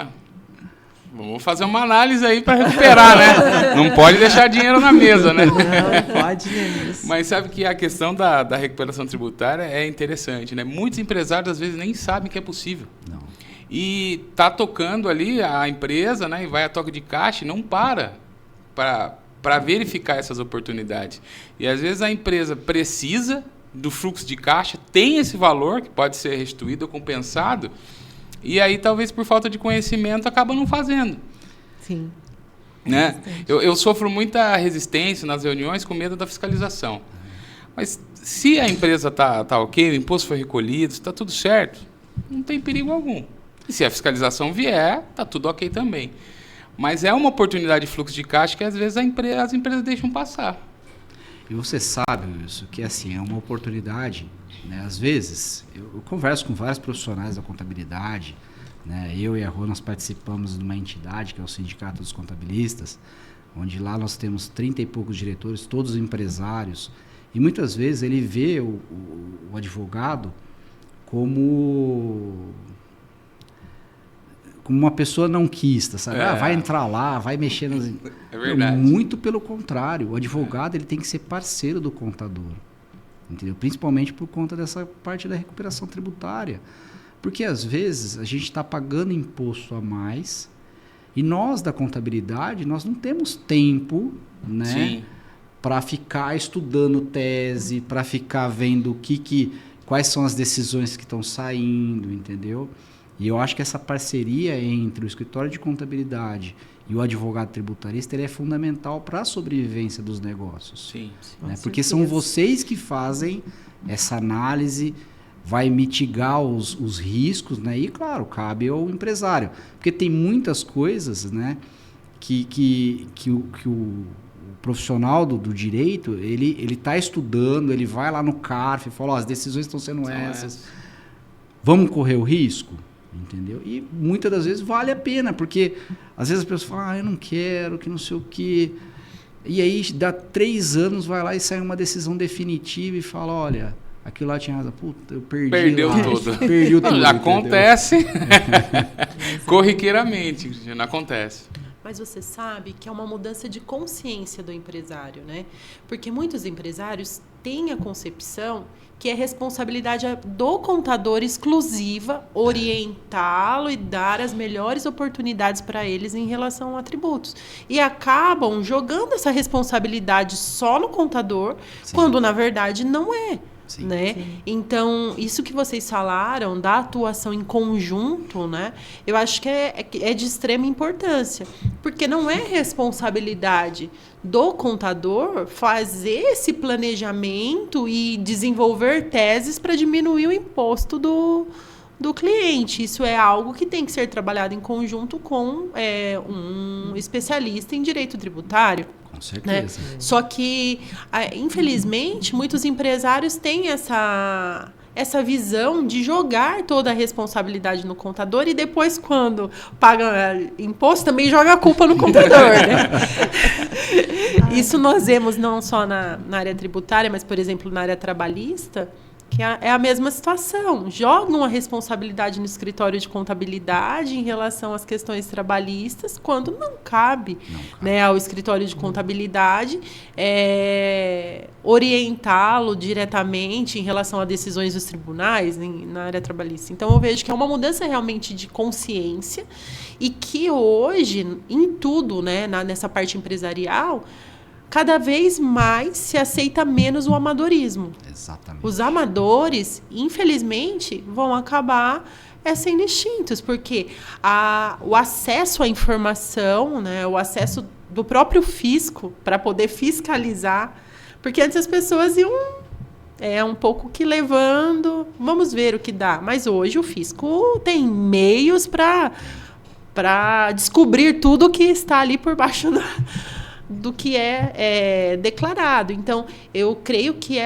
Vamos fazer uma análise aí para recuperar, né? Não pode deixar dinheiro na mesa, né? Não pode, né? Mas sabe que a questão da recuperação tributária é interessante, né? Muitos empresários, às vezes, nem sabem que é possível. Não. E tá tocando ali a empresa, né? E vai a toque de caixa e não para verificar essas oportunidades. E, às vezes, a empresa precisa do fluxo de caixa, tem esse valor que pode ser restituído ou compensado, e aí, talvez por falta de conhecimento, acaba não fazendo. Sim. Né? Eu sofro muita resistência nas reuniões com medo da fiscalização. Mas se a empresa tá ok, o imposto foi recolhido, está tudo certo, não tem perigo algum. E se a fiscalização vier, está tudo ok também. Mas é uma oportunidade de fluxo de caixa que às vezes as empresas deixam passar. E você sabe, Wilson, que assim, é uma oportunidade, né? Às vezes, eu converso com vários profissionais da contabilidade, né? Eu e a Rô, nós participamos de uma entidade, que é o Sindicato dos Contabilistas, onde lá nós temos 30 e poucos diretores, todos empresários, e muitas vezes ele vê o advogado como uma pessoa não quista, sabe? Vai entrar lá, vai mexer nas... É verdade. Muito pelo contrário, o advogado ele tem que ser parceiro do contador, entendeu? Principalmente por conta dessa parte da recuperação tributária, porque às vezes a gente está pagando imposto a mais e nós da contabilidade, nós não temos tempo né? Sim. Para ficar estudando tese, para ficar vendo quais são as decisões que estão saindo, entendeu? E eu acho que essa parceria entre o escritório de contabilidade e o advogado tributarista ele é fundamental para a sobrevivência dos negócios. Sim. Né? Porque são vocês que fazem essa análise, vai mitigar os riscos, né? E, claro, cabe ao empresário. Porque tem muitas coisas, né, que o profissional do direito, ele está estudando, ele vai lá no CARF e fala, as decisões estão sendo essas. Vamos correr o risco? Entendeu? E muitas das vezes vale a pena, porque às vezes as pessoas falam, eu não quero, que não sei o quê. E aí dá 3 anos, vai lá e sai uma decisão definitiva e fala, olha, aquilo lá tinha razão. Puta, eu perdi. Perdeu lá, tudo. Perdeu tudo. Acontece corriqueiramente, não acontece. Mas você sabe que é uma mudança de consciência do empresário, né? Porque muitos empresários têm a concepção que é responsabilidade do contador exclusiva orientá-lo e dar as melhores oportunidades para eles em relação a tributos. E acabam jogando essa responsabilidade só no contador, quando na verdade não é. Sim. Né? Sim. Então, isso que vocês falaram da atuação em conjunto, né? Eu acho que é de extrema importância, porque não é responsabilidade do contador fazer esse planejamento e desenvolver teses para diminuir o imposto do cliente. Isso é algo que tem que ser trabalhado em conjunto com um especialista em direito tributário. Com certeza. Né? Só que, infelizmente, muitos empresários têm essa visão de jogar toda a responsabilidade no contador e depois, quando paga imposto, também joga a culpa no contador. Né? Isso nós vemos não só na área tributária, mas, por exemplo, na área trabalhista, que é a mesma situação. Jogam a responsabilidade no escritório de contabilidade em relação às questões trabalhistas, quando não cabe. Né, ao escritório de contabilidade orientá-lo diretamente em relação a decisões dos tribunais na área trabalhista. Então, eu vejo que é uma mudança realmente de consciência e que hoje, em tudo, né, nessa parte empresarial, cada vez mais se aceita menos o amadorismo. Exatamente. Os amadores, infelizmente, vão acabar sendo extintos, porque o acesso à informação, né, o acesso do próprio fisco para poder fiscalizar, porque antes as pessoas iam um pouco que levando, vamos ver o que dá. Mas hoje o fisco tem meios para descobrir tudo que está ali por baixo do que é declarado. Então, eu creio que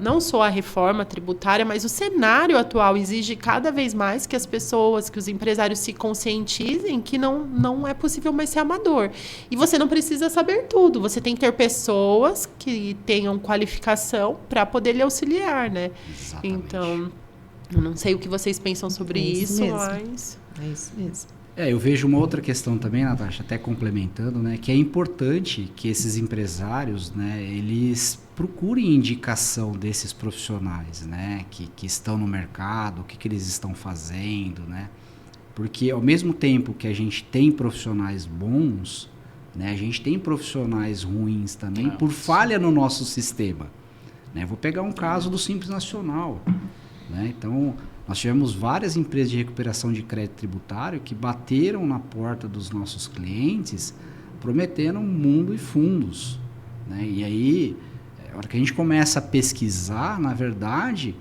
não só a reforma tributária, mas o cenário atual exige cada vez mais que as pessoas, que os empresários se conscientizem que não é possível mais ser amador. E você não precisa saber tudo, você tem que ter pessoas que tenham qualificação para poder lhe auxiliar, né? Exatamente. Então, eu não sei o que vocês pensam sobre isso, mesmo. mas... É isso mesmo. Eu vejo uma outra questão também, Natasha, até complementando, né, que é importante que esses empresários, né, eles procurem indicação desses profissionais, né, que estão no mercado, o que eles estão fazendo, né, porque ao mesmo tempo que a gente tem profissionais bons, né, a gente tem profissionais ruins também por falha no nosso sistema. Né? Vou pegar um caso do Simples Nacional, né, então... Nós tivemos várias empresas de recuperação de crédito tributário que bateram na porta dos nossos clientes prometendo mundo e fundos. Né? E aí, a hora que a gente começa a pesquisar, na verdade,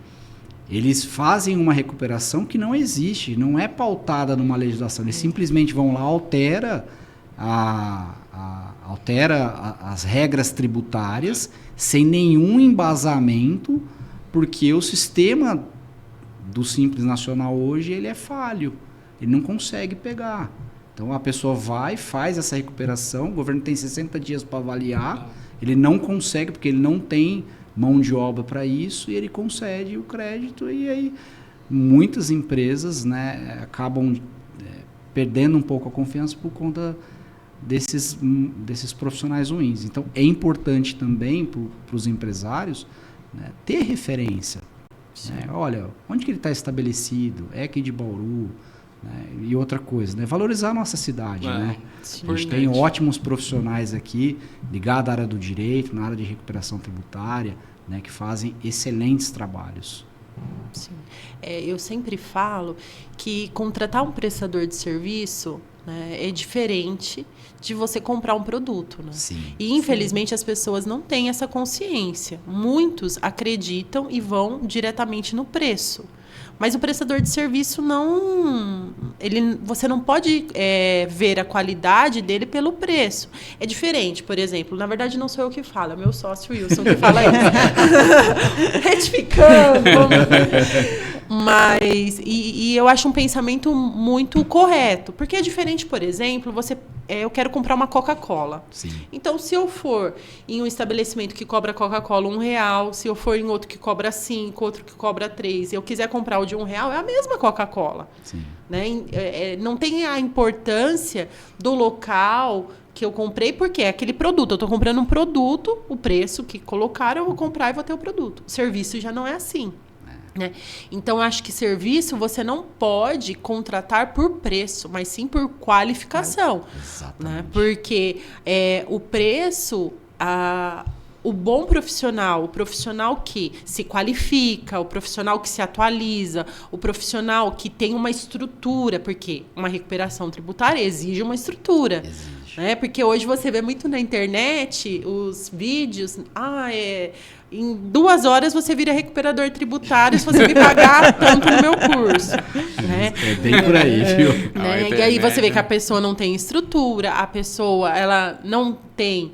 eles fazem uma recuperação que não existe, não é pautada numa legislação. Eles simplesmente vão lá, altera as regras tributárias sem nenhum embasamento, porque o sistema do Simples Nacional hoje, ele é falho. Ele não consegue pegar. Então, a pessoa vai, faz essa recuperação, o governo tem 60 dias para avaliar, ele não consegue, porque ele não tem mão de obra para isso, e ele concede o crédito, e aí muitas empresas, né, acabam perdendo um pouco a confiança por conta desses profissionais ruins. Então, é importante também para os empresários, né, ter referência. Olha, onde que ele está estabelecido? É aqui de Bauru? né? E outra coisa, né? Valorizar a nossa cidade, né? Sim. A gente tem ótimos profissionais aqui, ligados à área do direito, na área de recuperação tributária, né? Que fazem excelentes trabalhos. Sim. Eu sempre falo que contratar um prestador de serviço, né, é diferente de você comprar um produto, né? Sim. E, infelizmente, as pessoas não têm essa consciência. Muitos acreditam e vão diretamente no preço. Mas o prestador de serviço você não pode ver a qualidade dele pelo preço. É diferente, por exemplo, na verdade não sou eu que falo, é meu sócio Wilson que fala isso. Retificando. Mas, eu acho um pensamento muito correto. Porque é diferente, por exemplo, eu quero comprar uma Coca-Cola. Sim. Então, se eu for em um estabelecimento que cobra Coca-Cola R$1, se eu for em outro que cobra 5, outro que cobra 3, e eu quiser comprar o de R$1, é a mesma Coca-Cola. Sim. Né? Não tem a importância do local que eu comprei, porque é aquele produto. Eu estou comprando um produto, o preço que colocaram, eu vou comprar e vou ter o produto. O serviço já não é assim. Né? Então, acho que serviço você não pode contratar por preço, mas sim por qualificação. Exatamente. Né? Porque o preço, o bom profissional, o profissional que se qualifica, o profissional que se atualiza, o profissional que tem uma estrutura, porque uma recuperação tributária exige uma estrutura. Exige. Né? Porque hoje você vê muito na internet os vídeos, em 2 horas você vira recuperador tributário se você me pagar tanto no meu curso. Né? É bem por aí, viu? Né? E aí você vê que a pessoa não tem estrutura, a pessoa ela não tem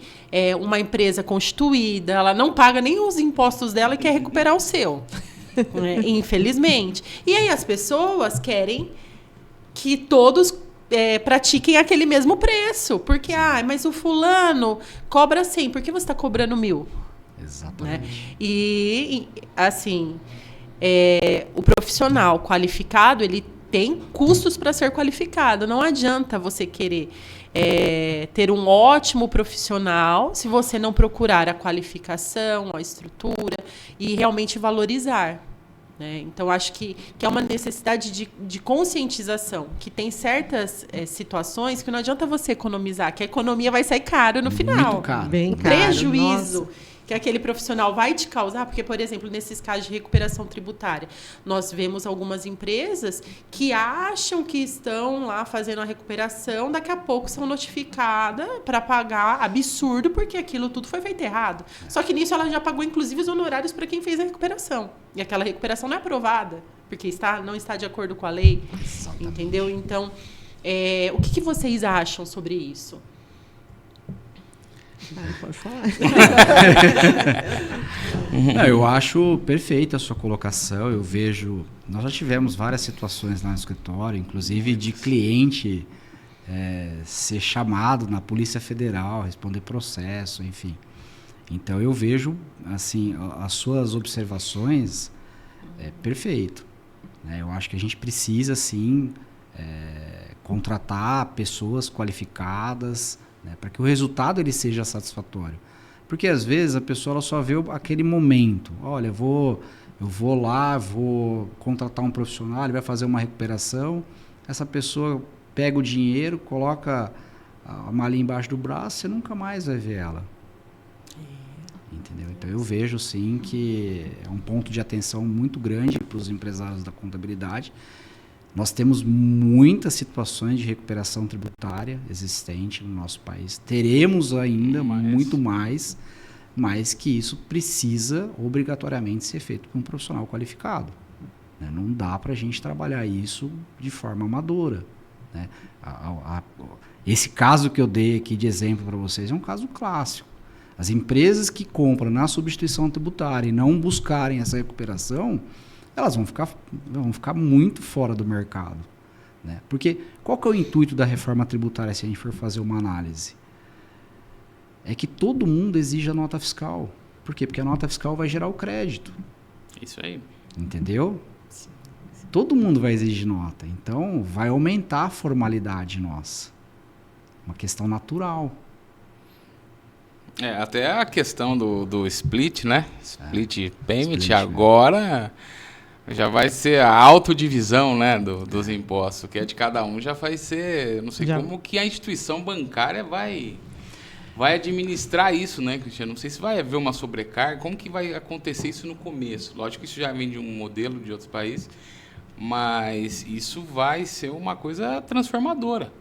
uma empresa constituída, ela não paga nem os impostos dela e quer recuperar o seu. Né? Infelizmente. E aí as pessoas querem que todos pratiquem aquele mesmo preço. Porque, mas o fulano cobra 100, por que você está cobrando 1.000? Exatamente. Né? E, assim, o profissional qualificado, ele tem custos para ser qualificado. Não adianta você querer ter um ótimo profissional se você não procurar a qualificação, a estrutura e realmente valorizar. Né? Então, acho que é uma necessidade de conscientização, que tem certas situações que não adianta você economizar, que a economia vai sair caro no final. Muito caro. Bem O caro. prejuízo Nossa. que aquele profissional vai te causar, porque, por exemplo, nesses casos de recuperação tributária, nós vemos algumas empresas que acham que estão lá fazendo a recuperação, daqui a pouco são notificadas para pagar absurdo, porque aquilo tudo foi feito errado. Só que nisso ela já pagou, inclusive, os honorários para quem fez a recuperação. E aquela recuperação não é aprovada, porque não está de acordo com a lei. Exatamente. Entendeu? Então, o que vocês acham sobre isso? Pode falar. Não, eu acho perfeita a sua colocação. Eu vejo... Nós já tivemos várias situações lá no escritório, inclusive de cliente ser chamado na Polícia Federal, responder processo, enfim. Então, eu vejo, assim, as suas observações perfeito. Né? Eu acho que a gente precisa, sim, contratar pessoas qualificadas, né, para que o resultado ele seja satisfatório. Porque às vezes a pessoa ela só vê aquele momento. Olha, eu vou lá, vou contratar um profissional, ele vai fazer uma recuperação. Essa pessoa pega o dinheiro, coloca a malinha embaixo do braço, você nunca mais vai ver ela. Entendeu? Então eu vejo sim que é um ponto de atenção muito grande para os empresários da contabilidade. Nós temos muitas situações de recuperação tributária existente no nosso país. Teremos ainda muito mais, mas que isso precisa obrigatoriamente ser feito por um profissional qualificado. Né? Não dá para a gente trabalhar isso de forma amadora. Né? Esse caso que eu dei aqui de exemplo para vocês é um caso clássico. As empresas que compram na substituição tributária e não buscarem essa recuperação, elas vão ficar muito fora do mercado. Né? Porque qual que é o intuito da reforma tributária se a gente for fazer uma análise? É que todo mundo exige a nota fiscal. Por quê? Porque a nota fiscal vai gerar o crédito. Isso aí. Entendeu? Todo mundo vai exigir nota. Então, vai aumentar a formalidade nossa. Uma questão natural. Até a questão do split, né? Split payment, Split, agora Já vai ser a autodivisão, né, dos impostos, que é de cada um, já vai ser... Não sei como que a instituição bancária vai administrar isso, né, Cristiano? Não sei se vai haver uma sobrecarga, como que vai acontecer isso no começo? Lógico que isso já vem de um modelo de outros países, mas isso vai ser uma coisa transformadora.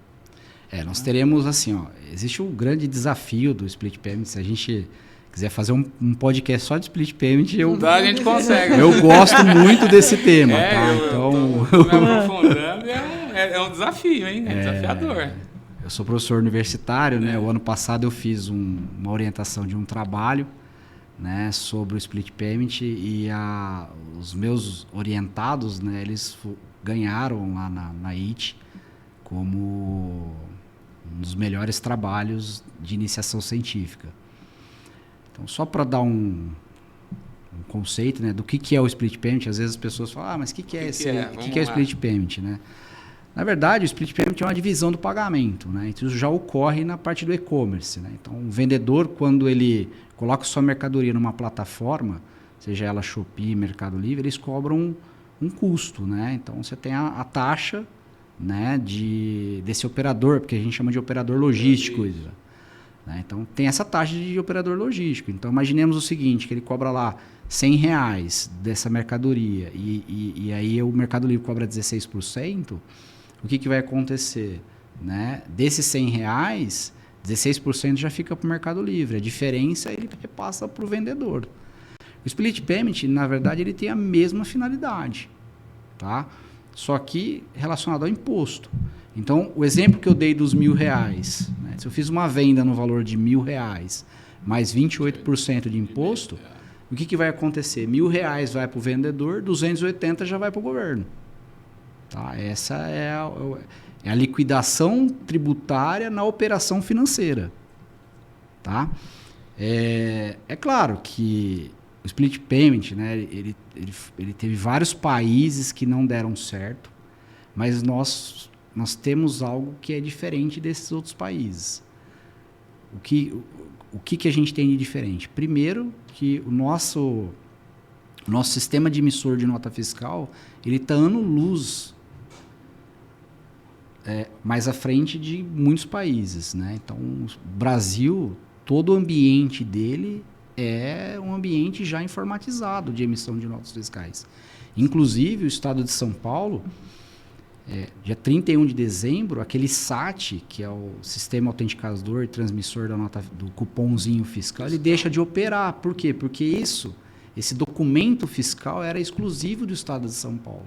Nós teremos assim, existe um grande desafio do Split Payment. Se a gente quiser fazer um podcast só de Split Payment, a gente consegue. Eu gosto muito desse tema. Então, me aprofundando, é um desafio, hein? É desafiador. Eu sou professor universitário, né? O ano passado eu fiz uma orientação de um trabalho, né, sobre o Split Payment e os meus orientados, né, eles ganharam lá na IT como um dos melhores trabalhos de iniciação científica. Então, só para dar um conceito, né, do que é o Split Payment, às vezes as pessoas falam, mas o que é o Split Payment, né? Na verdade, o Split Payment é uma divisão do pagamento, né? Então, isso já ocorre na parte do e-commerce, né? Então, o vendedor, quando ele coloca sua mercadoria numa plataforma, seja ela Shopee, Mercado Livre, eles cobram um custo, né? Então, você tem a taxa, né, desse operador, porque a gente chama de operador logístico. Né? Então, tem essa taxa de operador logístico. Então, imaginemos o seguinte, que ele cobra lá R$100 dessa mercadoria e aí o Mercado Livre cobra 16%, o que vai acontecer? Né? Desses R$100, 16% já fica para o Mercado Livre. A diferença ele repassa para o vendedor. O Split Payment, na verdade, ele tem a mesma finalidade, tá? Só que relacionado ao imposto. Então, o exemplo que eu dei dos R$1.000, né? Se eu fiz uma venda no valor de R$1.000 mais 28% de imposto, o que vai acontecer? R$1.000 vai para o vendedor, 280 já vai para o governo. Tá? Essa é a liquidação tributária na operação financeira. Tá? É claro que o Split Payment, né, ele teve vários países que não deram certo, mas nós temos algo que é diferente desses outros países. O que a gente tem de diferente? Primeiro, que o nosso sistema de emissor de nota fiscal, ele está ano-luz mais à frente de muitos países, né? Então, o Brasil, todo o ambiente dele é um ambiente já informatizado de emissão de notas fiscais. Inclusive, o estado de São Paulo, dia 31 de dezembro, aquele SAT, que é o Sistema Autenticador e Transmissor do cupomzinho fiscal, ele deixa de operar. Por quê? Porque esse documento fiscal era exclusivo do estado de São Paulo.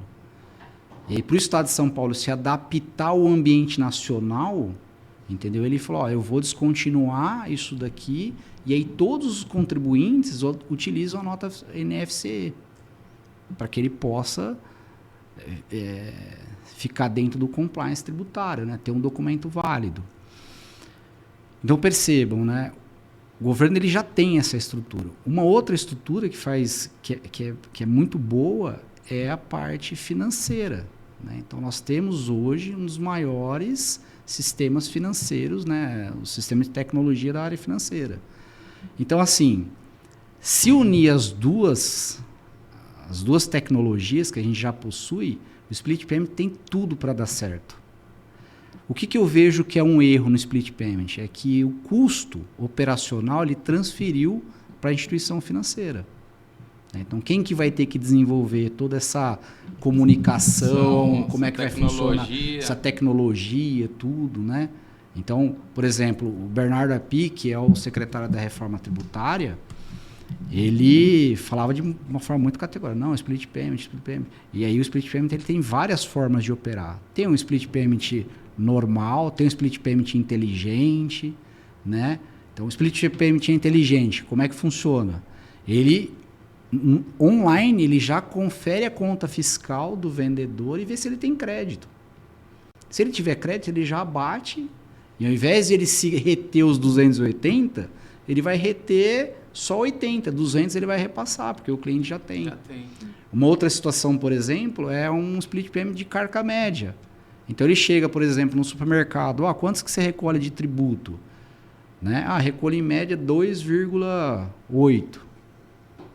E aí, para o estado de São Paulo se adaptar ao ambiente nacional, entendeu? Ele falou, eu vou descontinuar isso daqui, e aí todos os contribuintes utilizam a nota NFC para que ele possa ficar dentro do compliance tributário, né? Ter um documento válido. Então percebam, né? O governo ele já tem essa estrutura. Uma outra estrutura que é muito boa é a parte financeira, né? Então nós temos hoje um dos maiores sistemas financeiros, né? O sistema de tecnologia da área financeira. Então, assim, se unir as duas tecnologias que a gente já possui, o Split Payment tem tudo para dar certo. O que eu vejo que é um erro no Split Payment? É que o custo operacional ele transferiu para a instituição financeira. Então, quem que vai ter que desenvolver toda essa comunicação, como é que vai funcionar essa tecnologia, tudo, né? Então, por exemplo, o Bernardo Api, que é o secretário da Reforma Tributária, ele falava de uma forma muito categórica. Não, Split Payment. E aí o Split Payment ele tem várias formas de operar. Tem um Split Payment normal, tem um Split Payment inteligente, né? Então, o Split Payment inteligente, como é que funciona? Ele, online, ele já confere a conta fiscal do vendedor e vê se ele tem crédito. Se ele tiver crédito, ele já abate. E ao invés de ele se reter os 280, ele vai reter só 80. 200 ele vai repassar, porque o cliente já tem. Uma outra situação, por exemplo, é um split payment de carga média. Então ele chega, por exemplo, no supermercado, quantos que você recolhe de tributo? Né? Recolhe em média 2,8.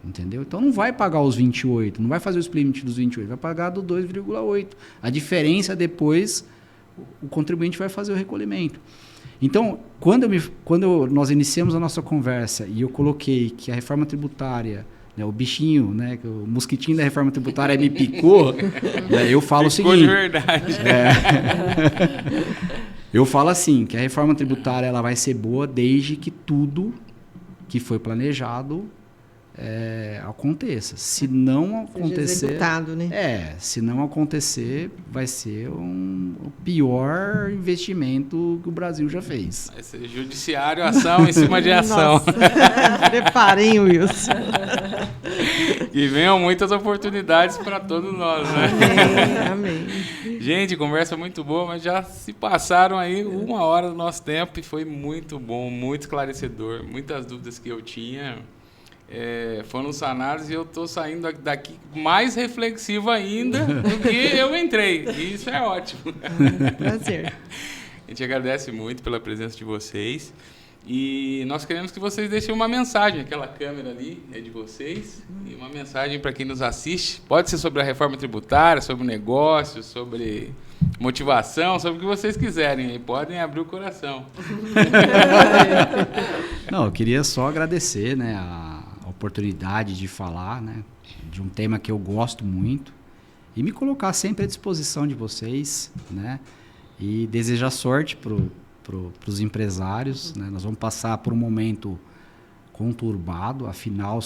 Entendeu? Então não vai pagar os 28, não vai fazer o split dos 28, vai pagar do 2,8. A diferença depois, o contribuinte vai fazer o recolhimento. Então, quando nós iniciamos a nossa conversa e eu coloquei que a reforma tributária, né, o bichinho, né, o mosquitinho da reforma tributária me picou, né, eu falo Ficou o seguinte... de verdade. Eu falo assim, que a reforma tributária ela vai ser boa desde que tudo que foi planejado aconteça. Se não acontecer, executado, né? Se não acontecer, vai ser o pior investimento que o Brasil já fez. Vai ser judiciário, ação em cima de ação. Nossa. Preparem, Wilson. E venham muitas oportunidades para todos nós, né? Amém. Gente, conversa muito boa, mas já se passaram aí 1 hora do nosso tempo e foi muito bom, muito esclarecedor. Muitas dúvidas que eu tinha foram sanadas e eu estou saindo daqui mais reflexivo ainda do que eu entrei. E isso é ótimo. Prazer. A gente agradece muito pela presença de vocês. E nós queremos que vocês deixem uma mensagem. Aquela câmera ali é de vocês. E uma mensagem para quem nos assiste. Pode ser sobre a reforma tributária, sobre negócios, sobre motivação, sobre o que vocês quiserem. E podem abrir o coração. Não, eu queria só agradecer, né, a oportunidade de falar, né, de um tema que eu gosto muito e me colocar sempre à disposição de vocês, né, e desejar sorte para os empresários, né. Nós vamos passar por um momento conturbado, afinal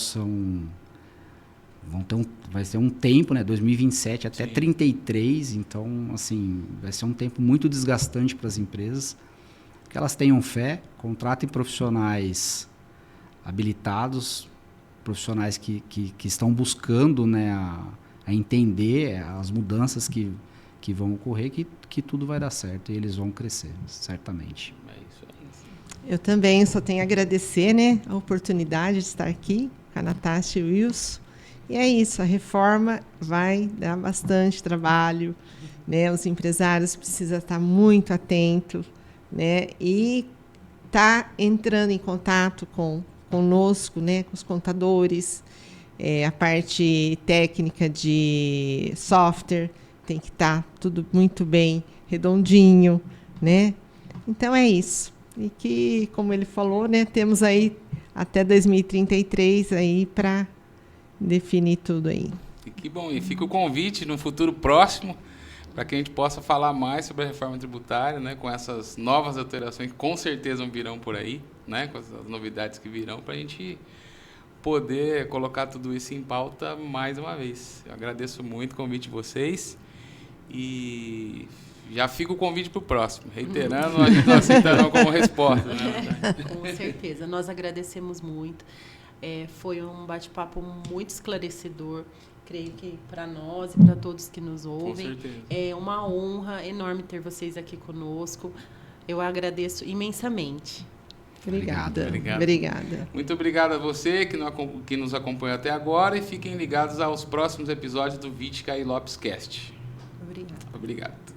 vai ser um tempo, né, 2027 até 33, então assim vai ser um tempo muito desgastante para as empresas. Que elas tenham fé, contratem profissionais habilitados, profissionais que estão buscando, né, a entender as mudanças que vão ocorrer, que tudo vai dar certo e eles vão crescer, certamente. É isso aí. Eu também só tenho a agradecer, né, a oportunidade de estar aqui com a Natasha e o Wilson. E é isso, a reforma vai dar bastante trabalho, né? Os empresários precisam estar muito atentos, né? E tá entrando em contato conosco, né? Com os contadores, a parte técnica de software tem que estar tudo muito bem redondinho, né? Então é isso. E que, como ele falou, né? Temos aí até 2033 aí para definir tudo aí. E que bom. E fica o convite no futuro próximo para que a gente possa falar mais sobre a reforma tributária, né, com essas novas alterações que com certeza virão por aí, né, com essas novidades que virão, para a gente poder colocar tudo isso em pauta mais uma vez. Eu agradeço muito o convite de vocês e já fica o convite para o próximo. Reiterando, a gente não aceitarão como resposta. Né? Com certeza. Nós agradecemos muito. Foi um bate-papo muito esclarecedor. Creio que para nós e para todos que nos ouvem, é uma honra enorme ter vocês aqui conosco. Eu agradeço imensamente. Obrigada. Muito obrigado a você que nos acompanhou até agora e fiquem ligados aos próximos episódios do Vitka e Lopes Cast. Obrigada. Obrigado.